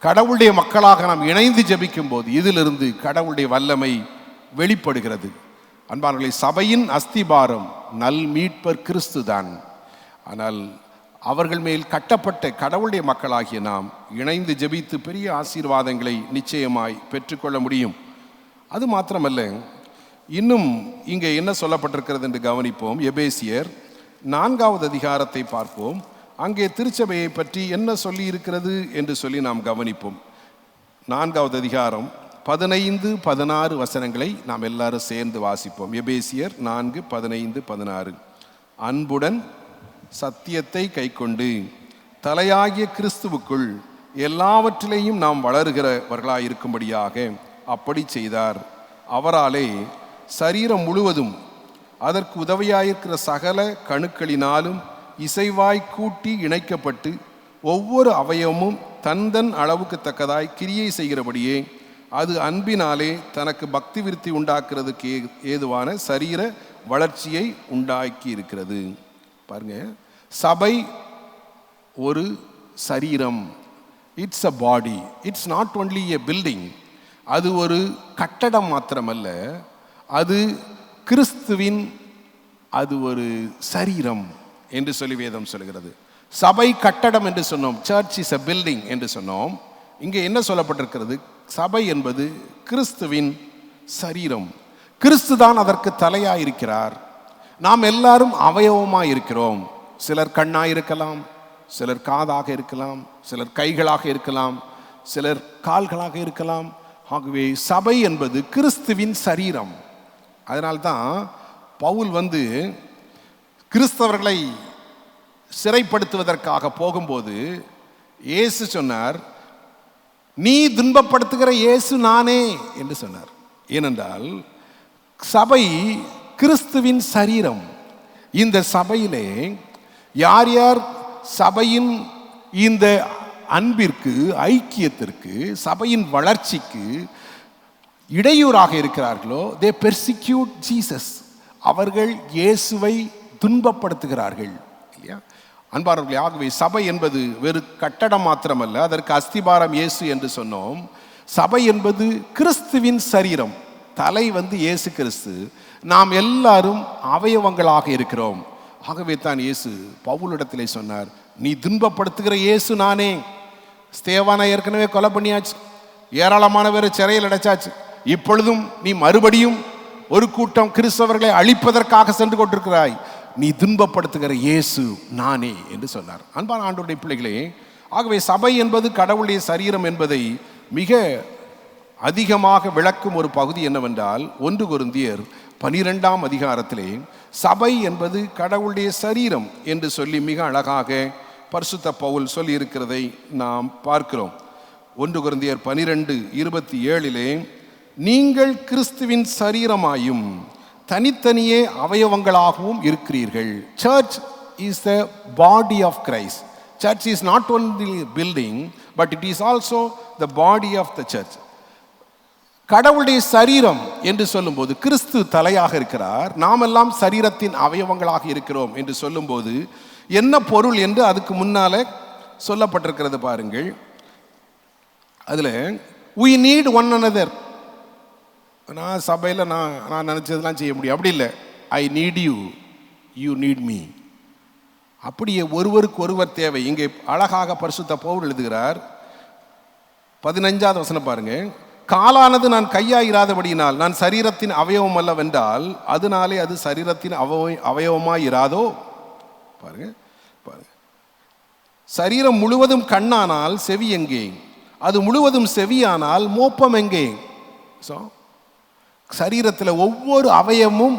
கடவுளுடைய மக்களாக நாம் இணைந்து ஜெபிக்கும் போது இதிலிருந்து கடவுளுடைய வல்லமை வெளிப்படுகிறது. அன்பானவர்களே, சபையின் அஸ்திபாரம் நல் மீட்பர் கிறிஸ்து தான். ஆனால் அவர்கள் மேல் கட்டப்பட்ட கடவுளுடைய மக்களாகிய நாம் இணைந்து ஜெபித்து பெரிய ஆசீர்வாதங்களை நிச்சயமாய் பெற்றுக்கொள்ள முடியும். அது மாத்திரமல்ல, இன்னும் இங்கே என்ன சொல்லப்பட்டிருக்கிறது என்று கவனிப்போம். எபேசியர் 4வது அதிகாரத்தை பார்ப்போம். அங்கே திருச்சபையை பற்றி என்ன சொல்லி இருக்கிறது என்று சொல்லி நாம் கவனிப்போம். 4வது அதிகாரம் 15, 16 வசனங்களை நாம் எல்லாரும் சேர்ந்து வாசிப்போம். எபேசியர் 4, 15, 16. அன்புடன் சத்தியத்தை கைக்கொண்டு தலையாகிய கிறிஸ்துவுக்குள் எல்லாவற்றிலேயும் நாம் வளருகிறவர்களாயிருக்கும்படியாக அப்படி செய்தார். அவராலே சரீரம் முழுவதும் அதற்கு உதவியாயிருக்கிற சகல கணுக்களினாலும் இசைவாய் கூட்டி இணைக்கப்பட்டு ஒவ்வொரு அவயவமும் தன் அளவுக்கு தக்கதாய் கிரியை செய்கிறபடியே அது அன்பினாலே தனக்கு பக்தி விருத்தி உண்டாக்குறதுக்கு ஏதுவான சரீர வளர்ச்சியை உண்டாக்கி இருக்கிறது. பாருங்க, சபை ஒரு சரீரம். It's a body. It's not only a building. அது ஒரு கட்டடம் மாத்திரமல்ல, அது கிறிஸ்துவின் அது ஒரு சரீரம் என்று சொல்லி வேதம் சொல்கிறது. சபை கட்டடம் என்று சொன்னோம், சர்ச் இஸ் எ பில்டிங் என்று சொன்னோம். இங்கே என்ன சொல்லப்பட்டிருக்கிறது? சபை என்பது கிறிஸ்துவின் சரீரம். கிறிஸ்து தான் அதற்கு தலையாயிருக்கிறார். நாம் எல்லாரும் அவயவமாக இருக்கிறோம். சிலர் கண்ணாக இருக்கலாம், சிலர் காதாக இருக்கலாம், சிலர் கைகளாக இருக்கலாம், சிலர் கால்களாக இருக்கலாம். ஆகவே சபை என்பது கிறிஸ்துவின் சரீரம். அதனால்தான் பவுல் வந்து கிறிஸ்தவர்களை சிறைப்படுத்துவதற்காக போகும்போது இயேசு சொன்னார், நீ துன்பப்படுத்துகிற இயேசு நானே என்று சொன்னார். ஏனென்றால் சபை கிறிஸ்துவின் சரீரம். இந்த சபையிலே யார் யார் சபையின் இந்த அன்பிற்கு, ஐக்கியத்திற்கு, சபையின் வளர்ச்சிக்கு இடையூறாக இருக்கிறார்களோ, தே பெர்சிக்யூட் ஜீசஸ். அவர்கள் இயேசுவை துன்பப்படுத்துகிறார்கள். இல்லையா அன்பானவர்களே? ஆகவே சபை என்பது வெறு கட்டடம் மாத்திரமல்ல, அதற்கு அஸ்திபாரம் இயேசு என்று சொன்னோம். சபை என்பது கிறிஸ்துவின் சரீரம். தலை வந்து இயேசு கிறிஸ்து. நாம் எல்லாரும் அவயவங்களாக இருக்கிறோம். ஆகவே தான் இயேசு பவுலிடத்திலே சொன்னார், நீ துன்பப்படுத்துகிற இயேசு நானே. ஸ்தேவானை ஏற்கனவே கொலை பண்ணியாச்சு, ஏராளமான பேர் சிறையில் அடைச்சாச்சு. இப்பொழுதும் நீ மறுபடியும் ஒரு கூட்டம் கிறிஸ்தவர்களை அழிப்பதற்காக சென்று கொண்டிருக்கிறாய். நீ துன்பப்படுத்துகிற இயேசு நானே என்று சொன்னார். அன்பான ஆண்டவருடைய பிள்ளைகளே, ஆகவே சபை என்பது கடவுளுடைய சரீரம் என்பதை மிக அதிகமாக விளக்கும் ஒரு பகுதி என்னவென்றால் 1 கொரிந்தியர் 12ஆம் அதிகாரத்திலே சபை என்பது கடவுளுடைய சரீரம் என்று சொல்லி மிக அழகாக பரிசுத்த பவுல் சொல்லி இருக்கிறதை நாம் பார்க்கிறோம். 1 கொரிந்தியர் 12:27 நீங்கள் கிறிஸ்துவின் சரீரமாயும் தனித்தனியே அவயவங்களாகவும் இருக்கிறீர்கள். Church is the body of Christ. Church is not only building, but it is also the body of the church. கடவுளுடைய சரீரம் என்று சொல்லும்போது கிறிஸ்து தலையாக இருக்கிறார், நாம் எல்லாம் சரீரத்தின் அவயவங்களாக இருக்கிறோம் என்று சொல்லும்போது என்ன பொருள் என்று அதுக்கு முன்னால சொல்லப்பட்டிருக்கிறது பாருங்கள். அதில் we need one another. நான் சபையில் நான் நினச்சதெல்லாம் செய்ய முடியும், அப்படி இல்லை. I need you, you need me. அப்படியே ஒருவருக்கு ஒருவர் தேவை. இங்கே அழகாக பரிசுத்த பவுல் எழுதுகிறார். 15வது வசனம் பாருங்க. காலானது நான் கையாயிராதபடியினால் நான் சரீரத்தின் அவயவம் அல்லவென்றால் அதனாலே அது சரீரத்தின் அவயவமாய் இராதோ. பாருங்க பாருங்க. சரீரம் முழுவதும் கண்ணானால் செவி எங்கே? அது முழுவதும் செவியானால் மோப்பம் எங்கே? ஸோ சரீரத்தில் ஒவ்வொரு அவயமும்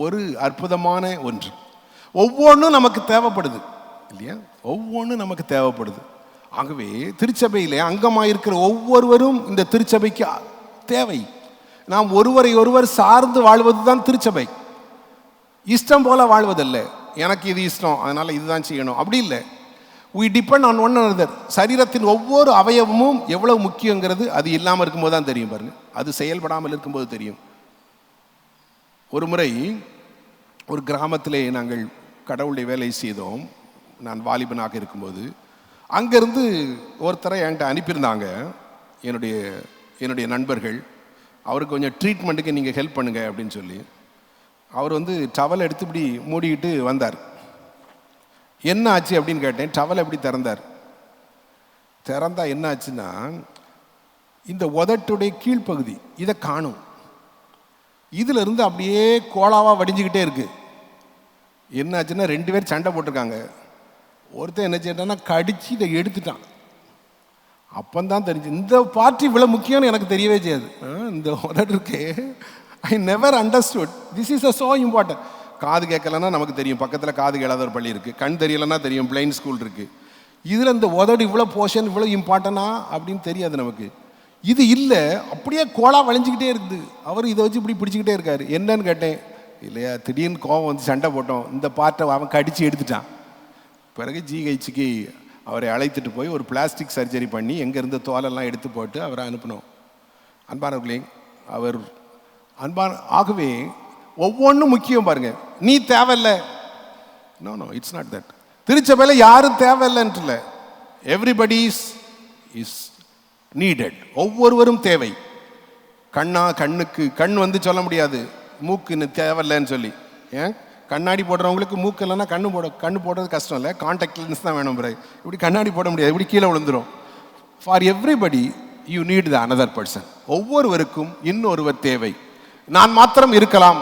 ஒரு அற்புதமான ஒன்று. ஒவ்வொன்றும் நமக்கு தேவைப்படுது இல்லையா? ஒவ்வொன்றும் நமக்கு தேவைப்படுது. ஆகவே திருச்சபையிலே அங்கமாயிருக்கிற ஒவ்வொருவரும் இந்த திருச்சபைக்கு தேவை. நாம் ஒருவரை ஒருவர் சார்ந்து வாழ்வது தான் திருச்சபை. இஷ்டம் போல வாழ்வதல்ல. எனக்கு இது இஷ்டம் அதனால இதுதான் செய்யணும், அப்படி இல்லை. we depend on one another. சரீரத்தின் ஒவ்வொரு அவயவமும் எவ்வளவு முக்கியங்கிறது அது இல்லாமல் இருக்கும்போது தான் தெரியும். பாருங்க, அது செயல்படாமல் இருக்கும்போது தெரியும். ஒரு முறை ஒரு கிராமத்திலே நாங்கள் கடவுளுடைய வேலை செய்தோம். நான் வாலிபனாக இருக்கும்போது அங்கேருந்து ஒருத்தரை என்கிட்ட அனுப்பியிருந்தாங்க, என்னுடைய நண்பர்கள். அவருக்கு கொஞ்சம் ட்ரீட்மெண்ட்டுக்கு நீங்கள் ஹெல்ப் பண்ணுங்க அப்படின்னு சொல்லி. அவர் டவல் எடுத்து இப்படி மூடிக்கிட்டு வந்தார். என்ன ஆச்சு அப்படின்னு கேட்டேன். டவல் எப்படி திறந்தா என்ன ஆச்சுன்னா, இந்த உதட்டுடைய கீழ்ப்பகுதி இதை காணும். இதுல இருந்து அப்படியே கோலாவா வடிஞ்சுக்கிட்டே இருக்கு. என்ன ஆச்சுன்னா 2 பேர் சண்டை போட்டிருக்காங்க. ஒருத்தன் என்ன செய்யட்டான்னா கடிச்சு இதை எடுத்துட்டான். அப்பந்தான் தெரிஞ்சு இந்த பார்ட்டி இவ்வளவு முக்கியம்னு எனக்கு தெரியவே செய்யாது. இந்த உதட்டு இருக்கே, I never understood this is so important. காது கேட்கலன்னா நமக்கு தெரியும், பக்கத்தில் காது கேளாத ஒரு பள்ளி இருக்குது. கண் தெரியலன்னா தெரியும், பிளைண்ட் ஸ்கூல் இருக்குது. இதில் இந்த உதடு இவ்வளோ போர்ஷன் இவ்வளோ இம்பார்ட்டனா அப்படின்னு தெரியாது நமக்கு. இது இல்லை, அப்படியே கோலா வளைஞ்சிக்கிட்டே இருக்குது. அவர் இதை வச்சு இப்படி பிடிச்சிக்கிட்டே இருக்காரு. என்னன்னு கேட்டேன். இல்லையா, திடீர்னு கோவம் சண்டை போட்டோம். இந்த பார்ட்டை அவன் கடிச்சு எடுத்துட்டான். பிறகு ஜிஹெச்சுக்கு அவரை அழைத்துட்டு போய் ஒரு பிளாஸ்டிக் சர்ஜரி பண்ணி எங்கேருந்து தோலெல்லாம் எடுத்து போட்டு அவரை அனுப்பினோம். அன்பானவர்களே, ஆகவே ஒவ்வொன்றும் முக்கியம். பாருங்க, நீ தேவையில்லை. No it's not that. திருச்சபையில் யாரும் தேவையில்லைன்ட்டு இல்லை. Everybody is needed. ஒவ்வொருவரும் தேவை. கண்ணுக்கு கண் சொல்ல முடியாது மூக்குன்னு தேவையில்லைன்னு சொல்லி. ஏன் கண்ணாடி போடுறவங்களுக்கு மூக்கு இல்லைன்னா கண்ணு போடுறது கஷ்டம் இல்லை, கான்டாக்ட் லென்ஸ் தான் வேணும். பிறகு இப்படி கண்ணாடி போட முடியாது, இப்படி கீழே விழுந்துடும். For everybody you need the another person. ஒவ்வொருவருக்கும் இன்னொருவர் தேவை. நான் மாத்திரம் இருக்கலாம்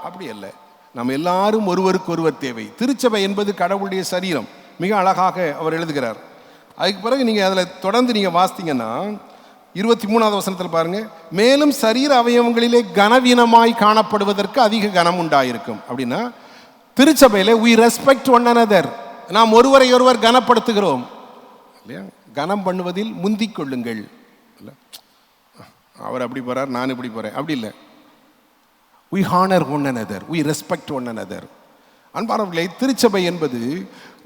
அப்படி இல்லை, நம்ம எல்லாரும் ஒருவருக்கு ஒருவர் தேவை. திருச்சபை என்பது கடவுளுடைய சரீரம். மிக அழகாக அவர் எழுதுகிறார். அதுக்கு பிறகு நீங்கள் அதில் தொடர்ந்து நீங்கள் வாசித்தீங்கன்னா 23வது வசனத்தில் பாருங்க, மேலும் சரீர அவயவங்களிலே கனவீனமாய் காணப்படுவதற்கு அதிக கனம் உண்டாயிருக்கும். அப்படின்னா திருச்சபையில் we respect one another. நாம் ஒருவரை ஒருவர் கனப்படுத்துகிறோம் இல்லையா? கனம் பண்ணுவதில் முந்திக் கொள்ளுங்கள். இல்லை, அவர் அப்படி போறார், நான் இப்படி போறேன், அப்படி இல்லை. we honor one another, we respect one another. அன்பானவர்களே, திருச்சபை என்பது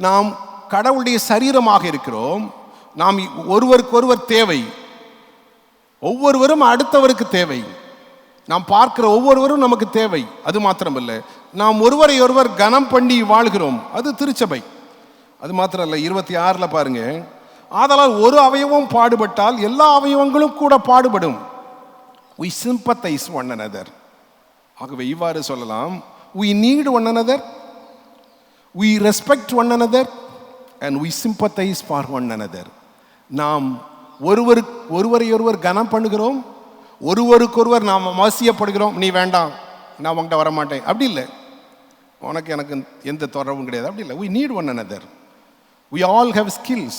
நாம் கடவுளுடைய சரீரமாக இருக்கிறோம். நாம் ஒருவருக்கு ஒருவர் தேவை. ஒவ்வொருவரும் அடுத்தவருக்கு தேவை. நாம் பார்க்கிற ஒவ்வொருவரும் நமக்கு தேவை. அது மாத்திரமல்ல, நாம் ஒருவரை ஒருவர் கனம் பண்ணி வாழ்கிறோம். அது திருச்சபை. அது மாத்திரம் இல்லை, 26 பாருங்க, ஆதலால் ஒரு அவயவம் பாடுபட்டால் எல்லா அவயவங்களும் கூட பாடுபடும். we sympathize one another. ஆகவே இவ்வாறு சொல்லலாம், we need one another, we respect one another and we sympathize for one another. நாம் ஒருவரை ஒருவர் கனம் பண்ணுகிறோம், ஒருவருக்கொருவர் நாம் அவசியப்படுகிறோம். நீ வேண்டாம், நான் உங்கள்கிட்ட வரமாட்டேன், அப்படி இல்லை. உனக்கு எனக்கு எந்த தொடர்பும் கிடையாது, அப்படி இல்லை. we need one another. we all have skills.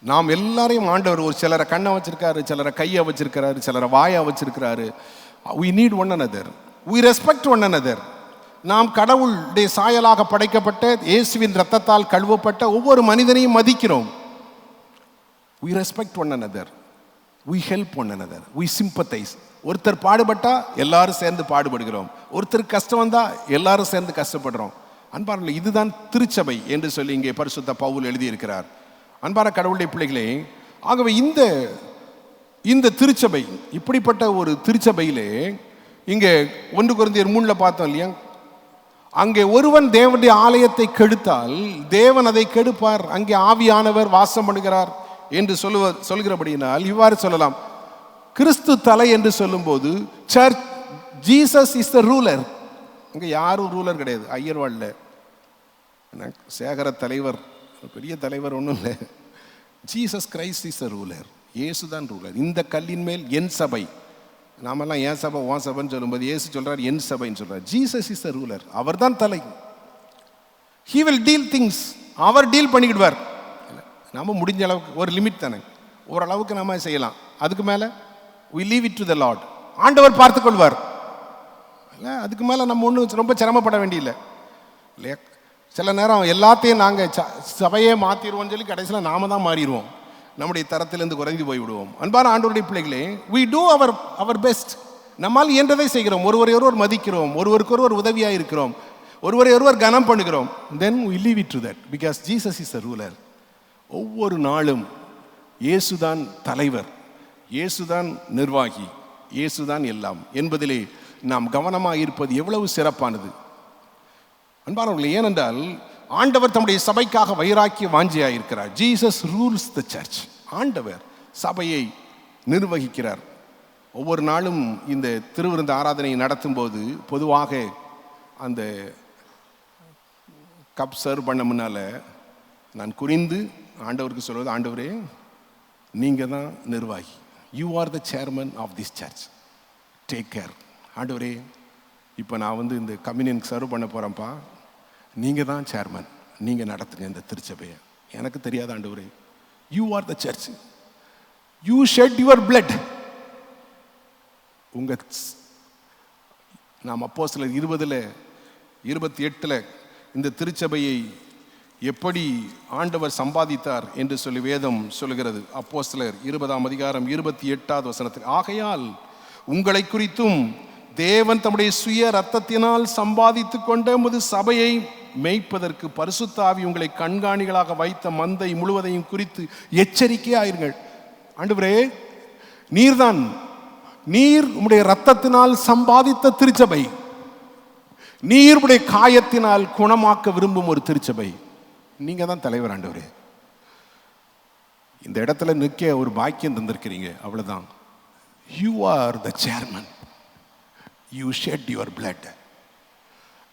நாம் எல்லாரையும் ஆண்டவர் ஒரு சிலரை கண்ணை வச்சிருக்காரு, சிலரை கையை வச்சிருக்கிறாரு, சிலரை வாயை வச்சிருக்கிறாரு. we need one another. we respect one another. நாம் கடவுளுடைய சாயலாக படைக்கப்பட்ட இயேசுவின் இரத்தத்தால் கழுவப்பட்ட ஒவ்வொரு மனிதனையும் மதிக்கிறோம். we respect one another, we help one another, we sympathize. ஒருத்தர் பாடுபட்டா எல்லாரும் சேர்ந்து பாடுபடுகிறோம், ஒருத்தர் கஷ்டம் வந்தா எல்லாரும் சேர்ந்து கஷ்டப்படுறோம். அன்பானவர்களே, இதுதான் திருச்சபை என்று சொல்லி இங்கே பரிசுத்த பவுல் எழுதியிருக்கிறார். அன்பான கடவுளுடைய பிள்ளைகளே, ஆகவே இந்த திருச்சபை, இப்படிப்பட்ட ஒரு திருச்சபையிலே இங்கே 1 கொரிந்தியர் 3 பார்த்தோம் இல்லையா, அங்கே ஒருவன் தேவனுடைய ஆலயத்தை கெடுத்தால் தேவன் அதை கெடுப்பார், அங்கே ஆவியானவர் வாசம் பண்ணுகிறார் என்று சொல்கிறபடியினால் இவ்வாறு சொல்லலாம். கிறிஸ்து தலை என்று சொல்லும்போது church, Jesus is the ruler. இங்கே யாரும் ரூலர் கிடையாது. ஐயர்வாழ்ல சேகர தலைவர், பெரிய தலைவர் ஒன்றும் இல்லை. Jesus Christ is the ruler. இயேசு தான் ரூலர். இந்த கல்லின் மேல் என் சபை, நாமெல்லாம் ஏன் சபை ஓன் சபைன்னு சொல்லும்போது இயேசு சொல்றார் என் சபைன்னு சொல்றார். Jesus is the ruler. அவர் தான் தலை. He will deal things. அவர் டீல் பண்ணிக்கிடுவார். நாம முடிஞ்ச அளவுக்கு, ஒரு லிமிட் தானே, ஓரளவுக்கு நாம செய்யலாம். அதுக்கு மேலே we leave it to the Lord. ஆண்டவர் பார்த்து கொள்வார். இல்லை, அதுக்கு மேலே நம்ம ஒன்றும் ரொம்ப சிரமப்பட வேண்டியில்லை இல்லையா. சில நேரம் எல்லாத்தையும் நாங்கள் சபையே மாற்றிடுவோம்னு சொல்லி கடைசியில் நாம தான் மாறிடுவோம், நம்முடைய தரத்திலிருந்து குறைந்து போய்விடுவோம். அன்பான ஆண்டவருடைய பிள்ளைகளே, we do our best. நம்மால் இயன்றதை செய்கிறோம். ஒருவரை ஒருவர் மதிக்கிறோம், ஒருவருக்கு ஒருவர் உதவியாக இருக்கிறோம், ஒருவரை ஒருவர் கனம் பண்ணுகிறோம். then we leave it to that because Jesus is the ruler. ஒவ்வொரு நாளும் இயேசுதான் தலைவர், இயேசுதான் நிர்வாகி, இயேசுதான் எல்லாம் என்பதிலே நாம் கவனமாக இருப்பது எவ்வளவு சிறப்பானது அன்பானவர்களே. ஏனென்றால் ஆண்டவர் தம்முடைய சபைக்காக வைராக்கிய வாஞ்சியாக இருக்கிறார். Jesus rules the church. ஆண்டவர் சபையை நிர்வகிக்கிறார். ஒவ்வொரு நாளும் இந்த திருவிருந்து ஆராதனை நடத்தும் போது பொதுவாக அந்த கப் சர்வ் பண்ண முன்னால நான் குறிந்து ஆண்டவருக்கு சொல்வது, ஆண்டவரே நீங்கள் தான் நிர்வாகி, you are the chairman of this church, take care. ஆண்டவரே, இப்போ நான் இந்த கம்யூனியன் சர்வ் பண்ண போகிறேன்ப்பா, நீங்கள் தான் சேர்மன், நீங்கள் நடத்துங்க இந்த திருச்சபையை. எனக்கு தெரியாத ஆண்டவரே, you are the church, you shed your blood. நாம் அப்போஸ்தலர் 20:28 இந்த திருச்சபையை எப்படி ஆண்டவர் சம்பாதித்தார் என்று சொல்லி வேதம் சொல்கிறது. அப்போஸ்தலர் 20:28 ஆகையால் உங்களை குறித்தும் தேவன் தம்முடைய சுய ரத்தத்தினால் சம்பாதித்து கொண்ட உமது சபையை மேய்ப்பதற்கு பரிசுத்த ஆவி உங்களை கண்காணிகளாக வைத்த மந்தை முழுவதையும் குறித்து எச்சரிக்கையாயிருங்கள். ஆண்டவரே, நீர் உம்முடைய ரத்தத்தினால் சம்பாதித்த திருச்சபை, நீர் உம்முடைய காயத்தினால் குணமாக்க விரும்பும் ஒரு திருச்சபை. நீங்க தான் தலைவர் ஆண்டவரே. இந்த இடத்துல நிற்க ஒரு பாக்கியம் தந்திருக்கிறீங்க, அவ்வளவுதான். You are the chairman, you shed your blood.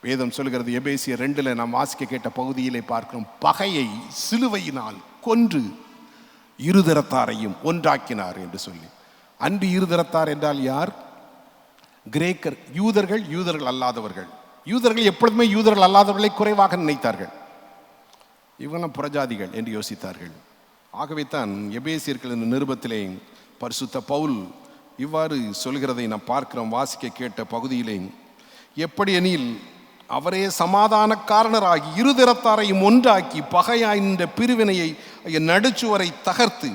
வேதம் சொல்லுகிறது, எபேசியர் 2 நாம் வாசிக்க கேட்ட பகுதியிலே பார்க்கிறோம், பகையை சிலுவையினால் கொன்று இருதரத்தாரையும் ஒன்றாக்கினார் என்று சொல்லி. அன்று இருதரத்தார் என்றால் யார்? கிரேக்கர். யூதர்கள் அல்லாதவர்கள். யூதர்கள் எப்பொழுதுமே யூதர்கள் அல்லாதவர்களை குறைவாக நினைத்தார்கள். இவங்கெல்லாம் புறஜாதிகள் என்று யோசித்தார்கள். ஆகவே தான் எபேசியர்கள் நிருபத்திலே பரிசுத்த பவுல் இவ்வாறு சொல்கிறதை நாம் பார்க்கிறோம். வாசிக்க கேட்ட பகுதியிலே, எப்படி எனில் அவரே சமாதானக்காரனராகி இருதரத்தாரையும் ஒன்றாக்கி பகையாய்ந்த பிரிவினையை நடுச்சுவரை தகர்த்து,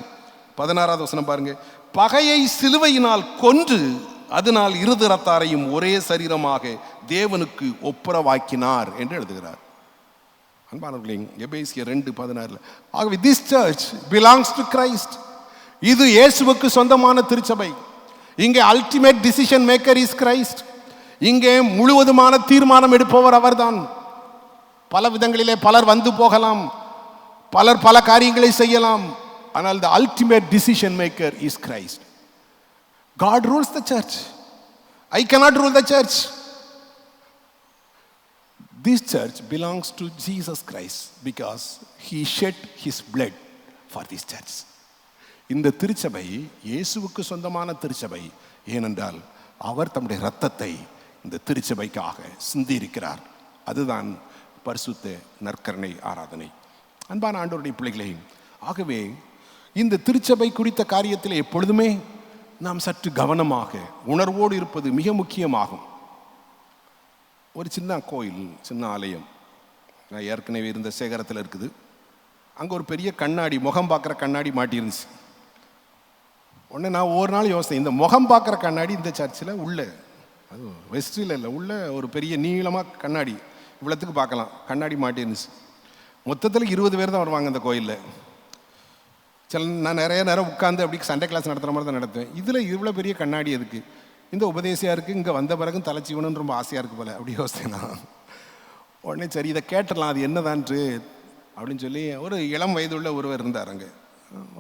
16வது வசனம் பாருங்க, பகையை சிலுவையினால் கொன்று அதனால் இருதரத்தாரையும் ஒரே சரீரமாக தேவனுக்கு ஒப்புரவாக்கினார் என்று எழுதுகிறார். அன்பானவர்களே, எபேசியர் 2:16. ஆகவே this search belongs to Christ. இது இயேசுவுக்கு சொந்தமான திருச்சபை. இங்கே ultimate decision maker is Christ. இங்கே முழுவதுமான தீர்மானம் எடுப்பவர் அவர்தான். பல விதங்களிலே பலர் வந்து போகலாம், பலர் பல காரியங்களை செய்யலாம், ஆனால் the ultimate decision maker is Christ. God rules the church. I cannot rule the church. This church belongs to Jesus Christ because he shed his blood for this church. இந்த திருச்சபை இயேசுவுக்கு சொந்தமான திருச்சபை. ஏனென்றால் அவர் தம்முடைய இரத்தத்தை இந்த திருச்சபைக்காக சிந்தி இருக்கிறார். அதுதான் பரிசுத்த நற்கருணை ஆராதனை. அன்பான ஆண்டவருடைய பிள்ளைகளே, ஆகவே இந்த திருச்சபை குறித்த காரியத்தில் எப்பொழுதுமே நாம் சற்று கவனமாக உணர்வோடு இருப்பது மிக முக்கியமாகும். ஒரு சின்ன கோயில், சின்ன ஆலயம். நான் ஏற்கனவே இருந்த சேகரத்தில் இருக்குது. அங்கே ஒரு பெரிய கண்ணாடி, முகம் பார்க்குற கண்ணாடி மாட்டிருந்துச்சு. உடனே நான் ஒரு நாள் யோசித்தேன், இந்த முகம் பார்க்குற கண்ணாடி இந்த சர்ச்சில் உள்ள, அது வெஸ்ட்ரியில் இல்லை, உள்ள ஒரு பெரிய நீளமாக கண்ணாடி இவ்வளோத்துக்கு பார்க்கலாம், கண்ணாடி மாட்டிருந்துச்சு. மொத்தத்தில் 20 பேர் தான் வருவாங்க அந்த கோயிலில். நான் நிறைய நேரம் உட்காந்து அப்படி சண்டே கிளாஸ் நடத்துகிற மாதிரி தான் நடத்துவேன். இதில் இவ்வளோ பெரிய கண்ணாடி எதுக்கு? இந்த உபதேசியாக இருக்குது, இங்கே வந்த பிறகும் தலைச்சிவனுன்னு ரொம்ப ஆசையாக இருக்குது போல, அப்படி யோசித்தேன் நான். உடனே சரி இதை கேட்டுடலாம், அது என்னதான்ட்டு அப்படின்னு சொல்லி ஒரு இளம் வயதுள்ள ஒருவர் இருந்தார் அங்கே,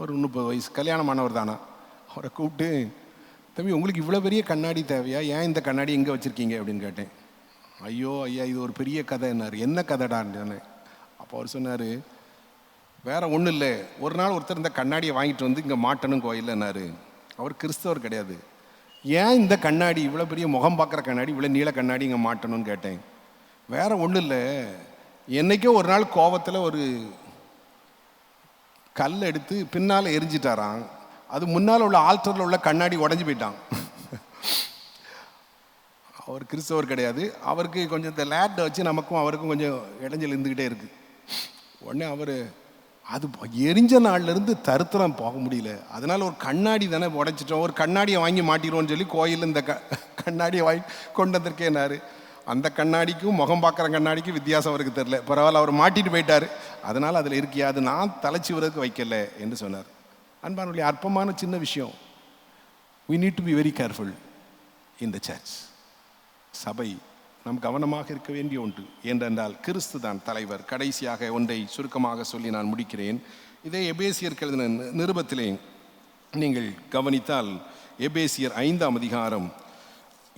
ஒரு 30 வயசு கல்யாணமானவர் தானா. அவரை கூப்பிட்டு, தம்பி உங்களுக்கு இவ்வளோ பெரிய கண்ணாடி தேவையா, ஏன் இந்த கண்ணாடி எங்கே வச்சுருக்கீங்க அப்படின்னு கேட்டேன். ஐயோ ஐயா இது ஒரு பெரிய கதை என்னார். என்ன கதைடான்னு. அப்போ அவர் சொன்னார், வேற ஒன்றும் இல்லை, ஒரு நாள் ஒருத்தர் இந்த கண்ணாடியை வாங்கிட்டு வந்து இங்கே மாட்டணும் கோயில்னாரு. அவர் கிறிஸ்தவர் கிடையாது. ஏன் இந்த கண்ணாடி, இவ்வளோ பெரிய முகம் பார்க்குற கண்ணாடி, இவ்வளோ நீள கண்ணாடி இங்கே மாட்டணும்னு கேட்டேன். வேற ஒன்றும் இல்லை, என்னைக்கோ ஒரு நாள் கோபத்தில் ஒரு கல் எடுத்து பின்னால் எரிஞ்சிட்டாராம். அது முன்னால் உள்ள ஆல்டரில் உள்ள கண்ணாடி உடஞ்சி போயிட்டான். அவர் கிறிஸ்தவர் கிடையாது. அவருக்கு கொஞ்சம் இந்த லேட்டை வச்சு நமக்கும் அவருக்கும் கொஞ்சம் இடைஞ்சல் இருந்துக்கிட்டே இருக்கு. உடனே அவர் அது எரிஞ்ச நாள்லேருந்து தருத்திரம் போக முடியல, அதனால் ஒரு கண்ணாடி தானே உடைச்சிட்டோம், ஒரு கண்ணாடியை வாங்கி மாட்டிடுவோன்னு சொல்லி கோயிலில் இந்த கண்ணாடியை வாங்கி கொண்டு வந்திருக்கேன்னாரு. அந்த கண்ணாடிக்கும் முகம் பார்க்குற கண்ணாடிக்கும் வித்தியாசம் அவருக்கு தெரில. பரவாயில்ல, அவர் மாட்டிட்டு போயிட்டார், அதனால் அதில் இருக்கியா, அது நான் தலைச்சிவருக்கு வைக்கல என்று சொன்னார். அன்பானவர்களே, அற்பமான சின்ன விஷயம். we need to be very careful in the church. சபை நாம் கவனமாக இருக்க வேண்டிய ஒன்று. ஏனென்றால் கிறிஸ்து தான் தலைவர். கடைசியாக ஒன்றை சுருக்கமாக சொல்லி நான் முடிக்கிறேன். இதே எபேசியர் எழுதின நிருபத்திலே நீங்கள் கவனித்தால், எபேசியர் 5ஆம் அதிகாரம்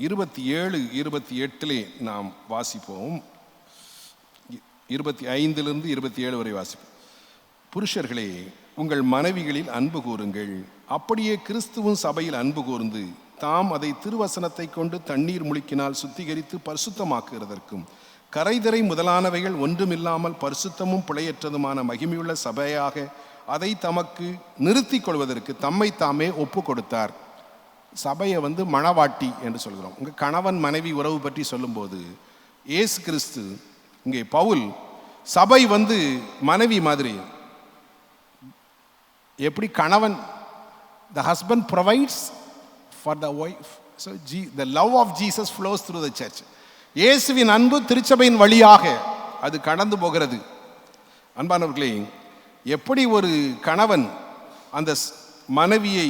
27, 28 நாம் வாசிப்போம். 25 27 வரை வாசிப்போம். புருஷர்களே, உங்கள் மனைவிகளில் அன்பு கூறுங்கள், அப்படியே கிறிஸ்துவும் சபையில் அன்பு கூர்ந்து தாம் அதை திருவசனத்தை கொண்டு தண்ணீர் முழுக்கினால் சுத்திகரித்து பரிசுத்தமாக்குகிறதற்கும் கரைதிரை முதலானவைகள் ஒன்றுமில்லாமல் பரிசுத்தமும் பிழையற்றதுமான மகிமையுள்ள சபையாக அதை தமக்கு நிறுத்தி கொள்வதற்கு தம்மை தாமே ஒப்பு கொடுத்தார். சபையை மணவாட்டி என்று சொல்கிறோம். இங்கே கணவன் மனைவி உறவு பற்றி சொல்லும்போது இயேசு கிறிஸ்து, இங்கே பவுல் சபை மனைவி மாதிரி. எப்படி கணவன், the husband provides for the wife, so the love of Jesus flows through the church. இயேசுவின் அன்பு திருச்சபையின் வழியாக அது கடந்து போகிறது. அன்பானவர்களே, எப்படி ஒரு கணவன் அந்த மனைவியை,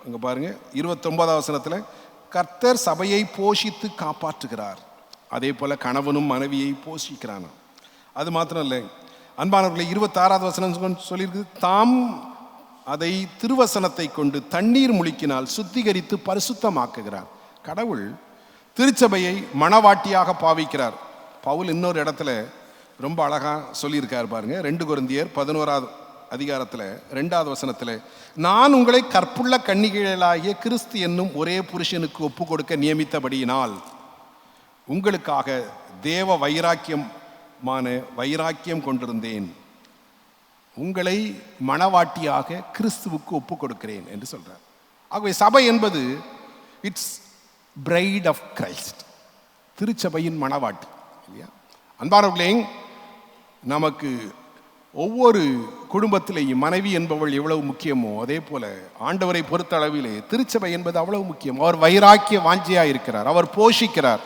அங்கே பாருங்க 29ஆம் வசனத்தில், கர்த்தர் சபையை போஷித்து காப்பாற்றுகிறார், அதே போல கணவனும் மனைவியை போஷிக்கிறான். அது மாத்திரம் இல்லை அன்பானவர்களே, 26ஆவது வசனம் சொல்லியிருக்கு, தாம் அதை திருவசனத்தை கொண்டு தண்ணீர் முழுக்கினால் சுத்திகரித்து பரிசுத்தமாக்குகிறார். கடவுள் திருச்சபையை மணவாட்டியாக பாவிக்கிறார். பவுல் இன்னொரு இடத்துல ரொம்ப அழகா சொல்லியிருக்கார் பாருங்க. 2 கொரிந்தியர் 11ஆம் அதிகாரத்தில் 2ஆவது வசனத்தில், நான் உங்களை கற்புள்ள கன்னிகைகளாகிய கிறிஸ்து என்னும் ஒரே புருஷனுக்கு ஒப்பு கொடுக்க நியமித்தபடியினால் உங்களுக்காக தேவ வைராக்கியம் கொண்டிருந்தேன், உங்களை மணவாட்டியாக கிறிஸ்துவுக்கு ஒப்பு கொடுக்கிறேன் என்று சொல்றார். ஆகவே சபை என்பது இட்ஸ் பிரைட் ஆஃப் கிரைஸ்ட், திருச்சபையின் மணவாட்டி இல்லையா? அன்பானவர்களே, நமக்கு ஒவ்வொரு குடும்பத்திலேயும் மனைவி என்பவள் எவ்வளவு முக்கியமோ அதே போல ஆண்டவரை பொறுத்த அளவிலே திருச்சபை என்பது அவ்வளவு முக்கியம். அவர் வைராக்கிய வாஞ்சியாக இருக்கிறார், அவர் போஷிக்கிறார்,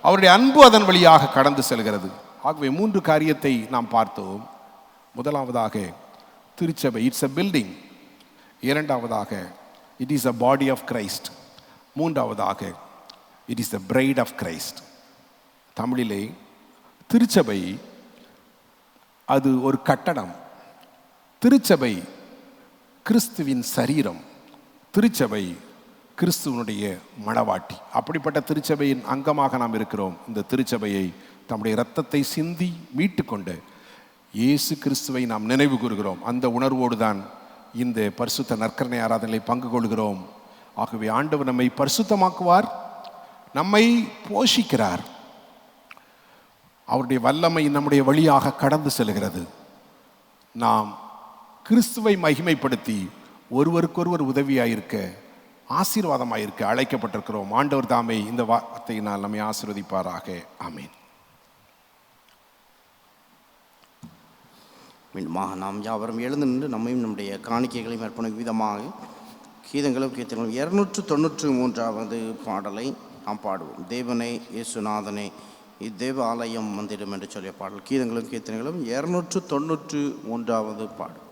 அவருடைய அன்பு அதன் வழியாக கடந்து செல்கிறது. ஆகவே 3 காரியத்தை நாம் பார்த்தோம். முதலாவதாக திருச்சபை, இட்ஸ் a பில்டிங். இரண்டாவதாக it is a body of Christ. மூன்றாவதாக it is the bride of Christ. தமிழிலே திருச்சபை அது ஒரு கட்டடம், திருச்சபை கிறிஸ்துவின் சரீரம், திருச்சபை கிறிஸ்துவனுடைய மணவாட்டி. அப்படிப்பட்ட திருச்சபையின் அங்கமாக நாம் இருக்கிறோம். இந்த திருச்சபையை தம்முடைய இரத்தத்தை சிந்தி மீட்டு கொண்டு இயேசு கிறிஸ்துவை நாம் நினைவு கூறுகிறோம். அந்த உணர்வோடு தான் இந்த பரிசுத்த நற்கருணை ஆராதனையை பங்கு கொள்கிறோம். ஆகவே ஆண்டவர் நம்மை பரிசுத்தமாக்குவார், நம்மை போஷிக்கிறார், அவருடைய வல்லமை நம்முடைய வழியாக கடந்து செல்கிறது. நாம் கிறிஸ்துவை மகிமைப்படுத்தி ஒருவருக்கொருவர் உதவியாயிருக்க ஆசீர்வாதமாக இருக்க அழைக்கப்பட்டிருக்கிறோம். ஆண்டவர் தாமே இந்த வார்த்தையினால் நம்மை ஆசீர்வதிப்பாராக. ஆமீன். மீண்டுமாக நாம் யாவரும் எழுந்து நின்று நம்மையும் நம்முடைய காணிக்கைகளையும் அர்ப்பணிக்கும் விதமாக கீதங்களும் கீர்த்தனைகளும் 293வது பாடலை நாம் பாடுவோம். தேவனே இயேசுநாதனே இத்தேவ ஆலயம் வந்திடும் என்று சொல்லிய பாடல். கீதங்களும் கீர்த்தனைகளும் 293வது பாடல்.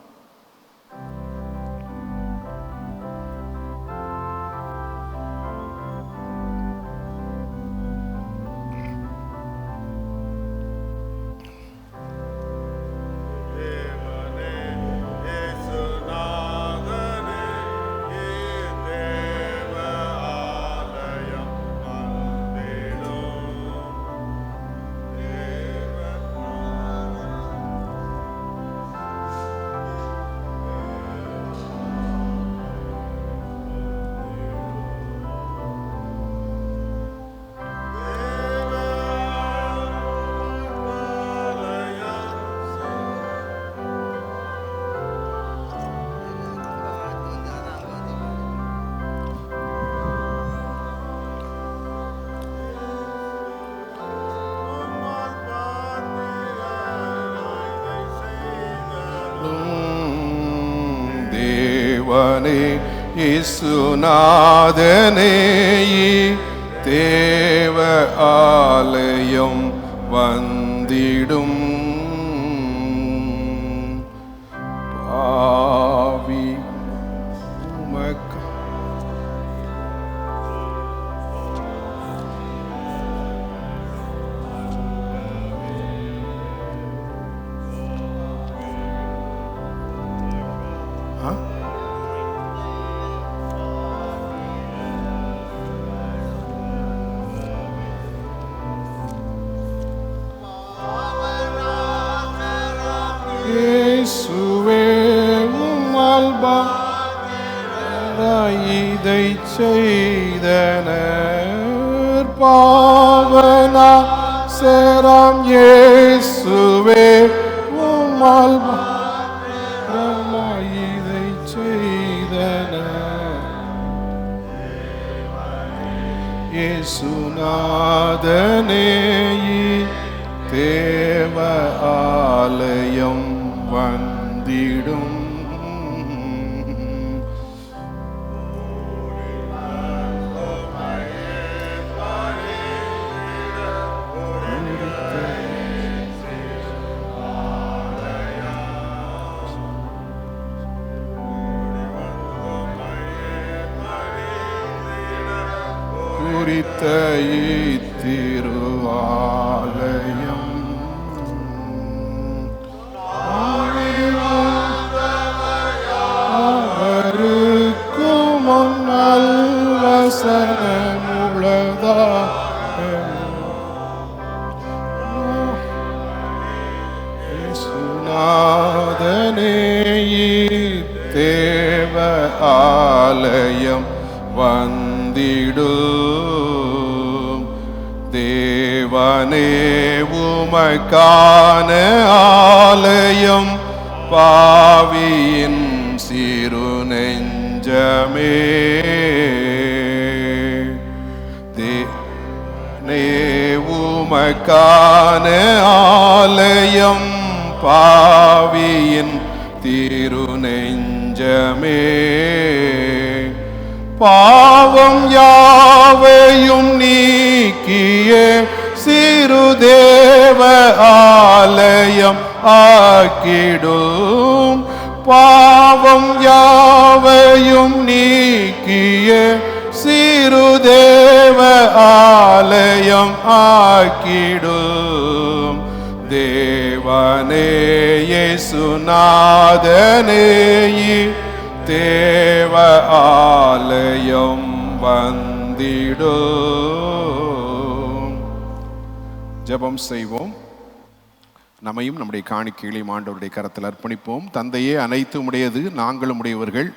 தேவனே இயேசுநாதனே தேவ ஆலயம் வந்திடும் பாவி உமக்கு இயேசுவே உம்மால் இதை செய்தனர் பாவனா சேராம் இயேசுவே உம்மால் இதை செய்தனர் இயேசுநாதனே தேவ ஆலயம் வந்திடும் குறித்த இத்திருவாலயம் அவருக்கும் நல்வசனமுள்ளதா இயேசுநாதனே தேவ ஆலயம் வந்திடும் தேவனே உமக்கான ஆலயம் பாவியின் சிறு நெஞ்சமே தேவனே உமக்கான ஆலயம் பாவியின் திரு நெஞ்சமே பாவம் யாவையும் நீக்கிய சிறு தேவ ஆலயம் ஆக்கிடும் பாவம் யாவையும் நீக்கிய சிறு தேவ ஆலயம் ஆக்கிடும் தேவனே இயேசுநாதனே தேவ ஆலயம் வந்திடும். ஜெபம் செய்வோம். நம்மையும் நம்முடைய காணிக்கைகளையும் ஆண்டவருடைய கரத்தில் அர்ப்பணிப்போம். தந்தையே, அனைத்தும் உடையது, நாங்களும் உடையவர்கள்.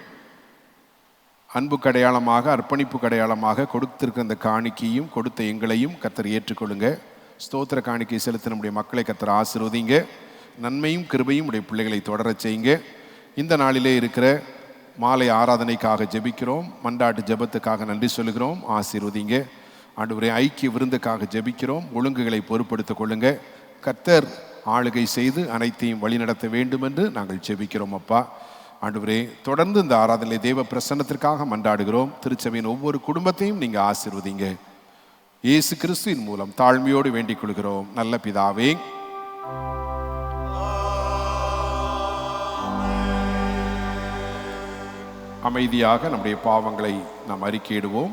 அன்பு அடையாளமாக, அர்ப்பணிப்பு அடையாளமாக கொடுத்திருக்க அந்த காணிக்கையும் கொடுத்த எங்களையும் கர்த்தர் ஏற்றுக்கொள்ளுங்க. ஸ்தோத்திர காணிக்கை செலுத்த நம்முடைய மக்களை கர்த்தர் ஆசீர்வதிங்க. நன்மையும் கிருபையும் உடைய பிள்ளைகளை தொடரச் செய்யுங்க. இந்த நாளிலே இருக்கிற மாலை ஆராதனைக்காக ஜெபிக்கிறோம். மன்றாட்டு ஜெபத்துக்காக நன்றி சொல்லுகிறோம். ஆசீர்வதிங்க. ஆண்டவரே, ஐக்கிய விருந்துக்காக ஜெபிக்கிறோம். ஒழுங்குகளை பொறுப்படுத்திக் கொள்ளுங்க. கர்த்தர் ஆளுகை செய்து அனைத்தையும் வழிநடத்த வேண்டும் என்று நாங்கள் ஜெபிக்கிறோம். அப்பா ஆண்டவரே, தொடர்ந்து இந்த ஆராதனை தேவ பிரசன்னத்திற்காக மன்றாடுகிறோம். திருச்சபையின் ஒவ்வொரு குடும்பத்தையும் நீங்கள் ஆசீர்வதிங்க. இயேசு கிறிஸ்துவின் மூலம் தாழ்மையோடு வேண்டிக் கொள்கிறோம் நல்ல பிதாவே. அமைதியாக நம்முடைய பாவங்களை நாம் அறிக்கையிடுவோம்.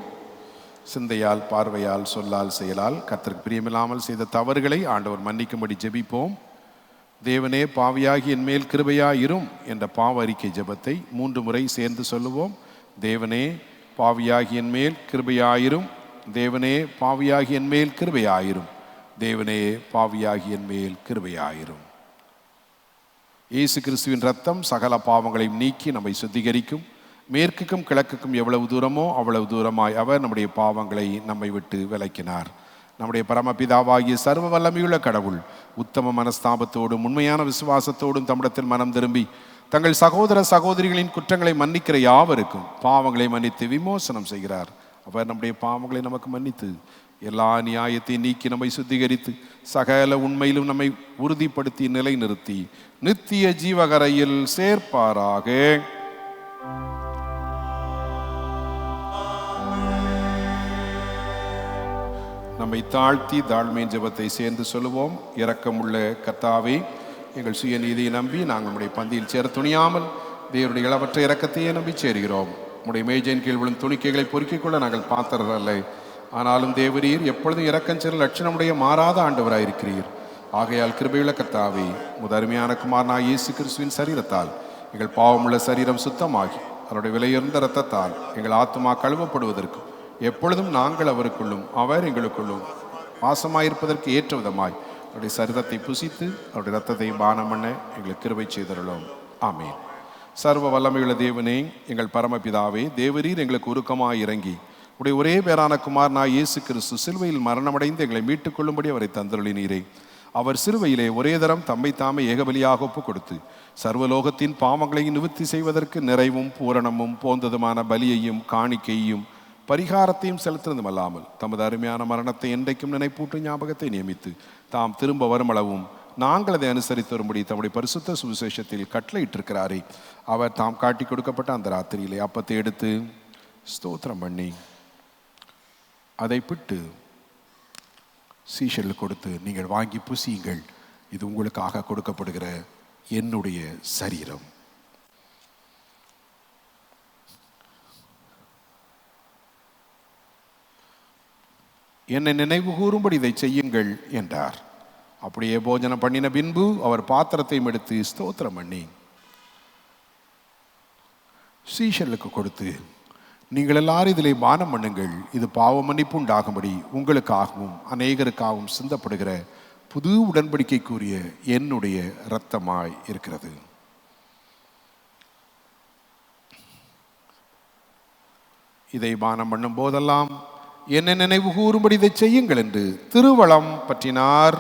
சிந்தையால், பார்வையால், சொல்லால், செயலால் கர்த்தருக்கு பிரியமில்லாமல் செய்த தவறுகளை ஆண்டவர் மன்னிக்கும்படி ஜெபிப்போம். தேவனே, பாவியாகி என் மேல் கிருபையாயிரும் என்ற பாவ அறிக்கை ஜெபத்தை 3 முறை சேர்ந்து சொல்லுவோம். தேவனே, பாவியாகி என் மேல் கிருபையாயிரும். தேவனே, பாவியாகி என் மேல் கிருபையாயிரும். தேவனே, பாவியாகி என் மேல் கிருபையாயிரும். இயேசு கிறிஸ்துவின் ரத்தம் சகல பாவங்களையும் நீக்கி நம்மை சுத்திகரிக்கும். மேற்குக்கும் கிழக்குக்கும் எவ்வளவு தூரமோ அவ்வளவு தூரமாய் அவர் நம்முடைய பாவங்களை நம்மை விட்டு விலக்கினார். நம்முடைய பரமபிதாவாகிய சர்வ வல்லமையுள்ள கடவுள் உத்தம மனஸ்தாபத்தோடும் உண்மையான விசுவாசத்தோடும் தம்மிடத்தில் மனம் திரும்பி தங்கள் சகோதர சகோதரிகளின் குற்றங்களை மன்னிக்கிற யாவருக்கும் பாவங்களை மன்னித்து விமோசனம் செய்கிறார். அவர் நம்முடைய பாவங்களை நமக்கு மன்னித்து எல்லா நியாயத்தை நீக்கி நம்மை சுத்திகரித்து சகல உண்மையிலும் நம்மை உறுதிப்படுத்தி நிலைநிறுத்தி நித்திய ஜீவகரையில் சேர்ப்பாராக. நம்மை தாழ்த்தி தாழ்மையின் ஜெபத்தை சேர்ந்து சொல்லுவோம். இரக்கமுள்ள கர்த்தாவே, எங்கள் சுயநீதியை நம்பி நாங்கள் நம்முடைய பந்தியில் சேர துணியாமல் தேவனுடைய இளவற்ற இரக்கத்தையே நம்பி சேருகிறோம். நம்முடைய மேஜையின் கீழ் விழும் துணிக்கைகளை பொறுக்கிக் கொள்ள நாங்கள் பாத்திரரல்ல. ஆனாலும் தேவரீர் எப்பொழுதும் இரக்கஞ்செயல் லட்சணமுடைய மாறாத ஆண்டவராயிருக்கிறீர். ஆகையால் கிருபையுள்ள கர்த்தாவே, அருமையான குமாரனாகிய இயேசு கிறிஸ்துவின் சரீரத்தால் எங்கள் பாவமுள்ள சரீரம் சுத்தமாகி அவருடைய விலையுயர்ந்த இரத்தத்தால் எங்கள் ஆத்துமா கழுவப்படுவதற்கும் எப்பொழுதும் நாங்கள் அவருக்குள்ளும் அவர் எங்களுக்குள்ளும் வாசமாயிருப்பதற்கு ஏற்ற விதமாய் அவருடைய சரீரத்தை புசித்து அவருடைய இரத்தத்தை பானம் பண்ண எங்களுக்கு கிருபை செய்தருளோம். ஆமேன். சர்வ வல்லமையுள்ள தேவனே, எங்கள் பரமபிதாவே, தேவரீர் எங்களுக்கு உருக்கமாய் இறங்கி உடைய ஒரே பேரான குமாரனாய் இயேசு கிறிஸ்து சிலுவையில் மரணமடைந்து எங்களை மீட்டுக் கொள்ளும்படி அவரை தந்தருளினீரே. அவர் சிலுவையிலே ஒரே தரம் தம்மை தாமே ஏகபலியாக ஒப்பு கொடுத்து சர்வலோகத்தின் பாவங்களை நிவர்த்தி செய்வதற்கு நிறைவும் பூரணமும் போந்ததுமான பலியையும் காணிக்கையும் பரிகாரத்தையும் செலுத்தினதுமல்லாமல் தமது அருமையான மரணத்தை என்றைக்கும் நினைப்பூட்டு ஞாபகத்தை நியமித்து தாம் திரும்ப வருமளவும் நாங்கள் அதை அனுசரித்து வரும்படி தம்முடைய பரிசுத்த சுவிசேஷத்தில் கட்டளையிட்டிருக்கிறாரே. அவர் தாம் காட்டி கொடுக்கப்பட்ட அந்த ராத்திரியிலே அப்பத்தை எடுத்து ஸ்தோத்திரம் பண்ணி அதை பிட்டு சீஷர்களுக்கு கொடுத்து, நீங்கள் வாங்கி புசியுங்கள், இது உங்களுக்காக கொடுக்கப்படுகிற என்னுடைய சரீரம். என்னை நினைவு கூறும்படி இதை செய்யுங்கள் என்றார். அப்படியே போஜனம் பண்ணின பின்பு அவர் பாத்திரத்தையும் எடுத்து ஸ்தோத்திரம் பண்ணி சீஷர்களுக்கு கொடுத்து, நீங்கள் எல்லாரும் இதிலே பானம் பண்ணுங்கள், இது பாவ மன்னிப்பு உண்டாகும்படி உங்களுக்காகவும் அநேகருக்காகவும் சிந்தப்படுகிற புது உடன்படிக்கைக்குரிய என்னுடைய இரத்தமாய் இருக்கிறது. இதை பானம் பண்ணும் போதெல்லாம் என்னை நினைவு கூறும்படி இதை செய்யுங்கள் என்று திருவளம் பற்றினார்.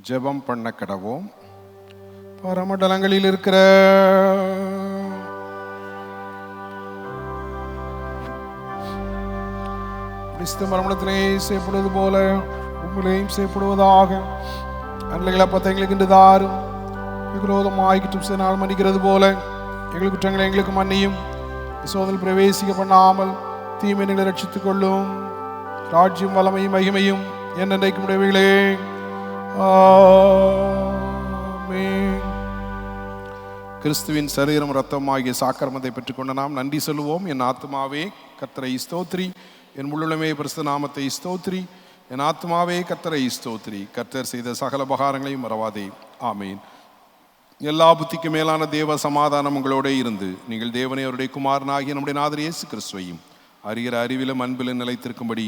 ஜெபம் பண்ண கடவோம். பரமண்டலங்களில் இருக்கிற மரணத்திலே செய்யப்படுவது போல உங்களையும் செய்யப்படுவதாக. அன்றைகளை அப்பத்தை எங்களுக்கு இன்று தாரும். விரோதமாய் குற்றம் செய்தால் மன்னிக்கிறது போல எங்கள் குற்றங்களை எங்களுக்கு மன்னியும். சோதனை பிரவேசிக்க பண்ணாமல் தீமை எங்களை ரட்சித்துக் கொள்ளும். ராஜ்யம் வல்லமையும் மகிமையும் என்னென்றைக்கும் உடையவைகளே. ஆமென். கிறிஸ்துவின் சரீரம் இரத்தம் ஆகிய சாக்கிரமத்தை பெற்றுக்கொண்ட நாம் நன்றி சொல்லுவோம். என் ஆத்மாவே கர்த்தரை ஸ்தோத்திரி, என் முழுமே பரிசுத்த நாமத்தை ஸ்தோத்திரி. என் ஆத்மாவே கர்த்தரை ஸ்தோத்திரி, கர்த்தர் செய்த சகல உபகாரங்களையும் மறவாதே. ஆமீன். எல்லா புத்திக்கு மேலான தேவ சமாதானம் உங்களோட இருந்து நீங்கள் தேவனை அவருடைய குமாரனாகிய நம்முடைய நாதர் இயேசு கிறிஸ்துவையும் அறிகிற அறிவிலும் அன்பிலும் நிலைத்திருக்கும்படி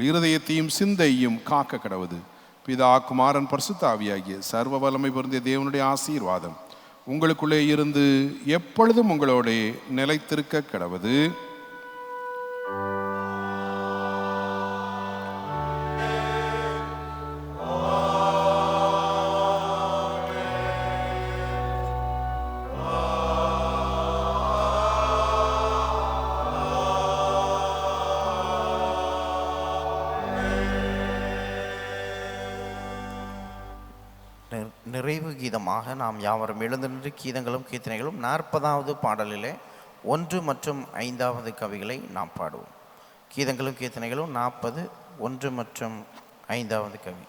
இருதயத்தையும் சிந்தையும் காக்க கடவுது. பிதா குமாரன் பரிசுத்த ஆவியாகிய சர்வ வல்லமை பொருந்திய தேவனுடைய ஆசீர்வாதம் உங்களுக்குள்ளே இருந்து எப்பொழுதும் உங்களோட நிலைத்திருக்க கடவுது. நிறைவு கீதமாக நாம் யாவரும் எழுந்து நின்று கீதங்களும் கீர்த்தனைகளும் 40வது பாடலிலே 1 மற்றும் 5வது கவிகளை நாம் பாடுவோம். கீதங்களும் கீர்த்தனைகளும் 40, 1 மற்றும் 5வது கவி.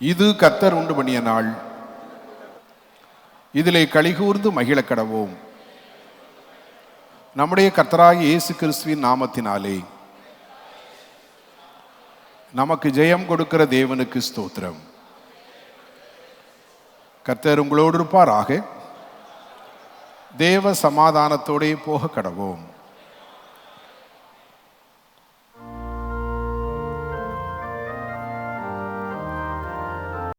இது கர்த்தர் உண்டு பண்ணிய நாள், இதிலே களிகூர்ந்து மகிழ கடவோம். நம்முடைய கர்த்தராகிய இயேசு கிறிஸ்துவின் நாமத்தினாலே நமக்கு ஜெயம் கொடுக்கிற தேவனுக்கு ஸ்தோத்திரம். கர்த்தர் உங்களோடு இருப்பாராக. தேவ சமாதானத்தோடே போக கடவோம்.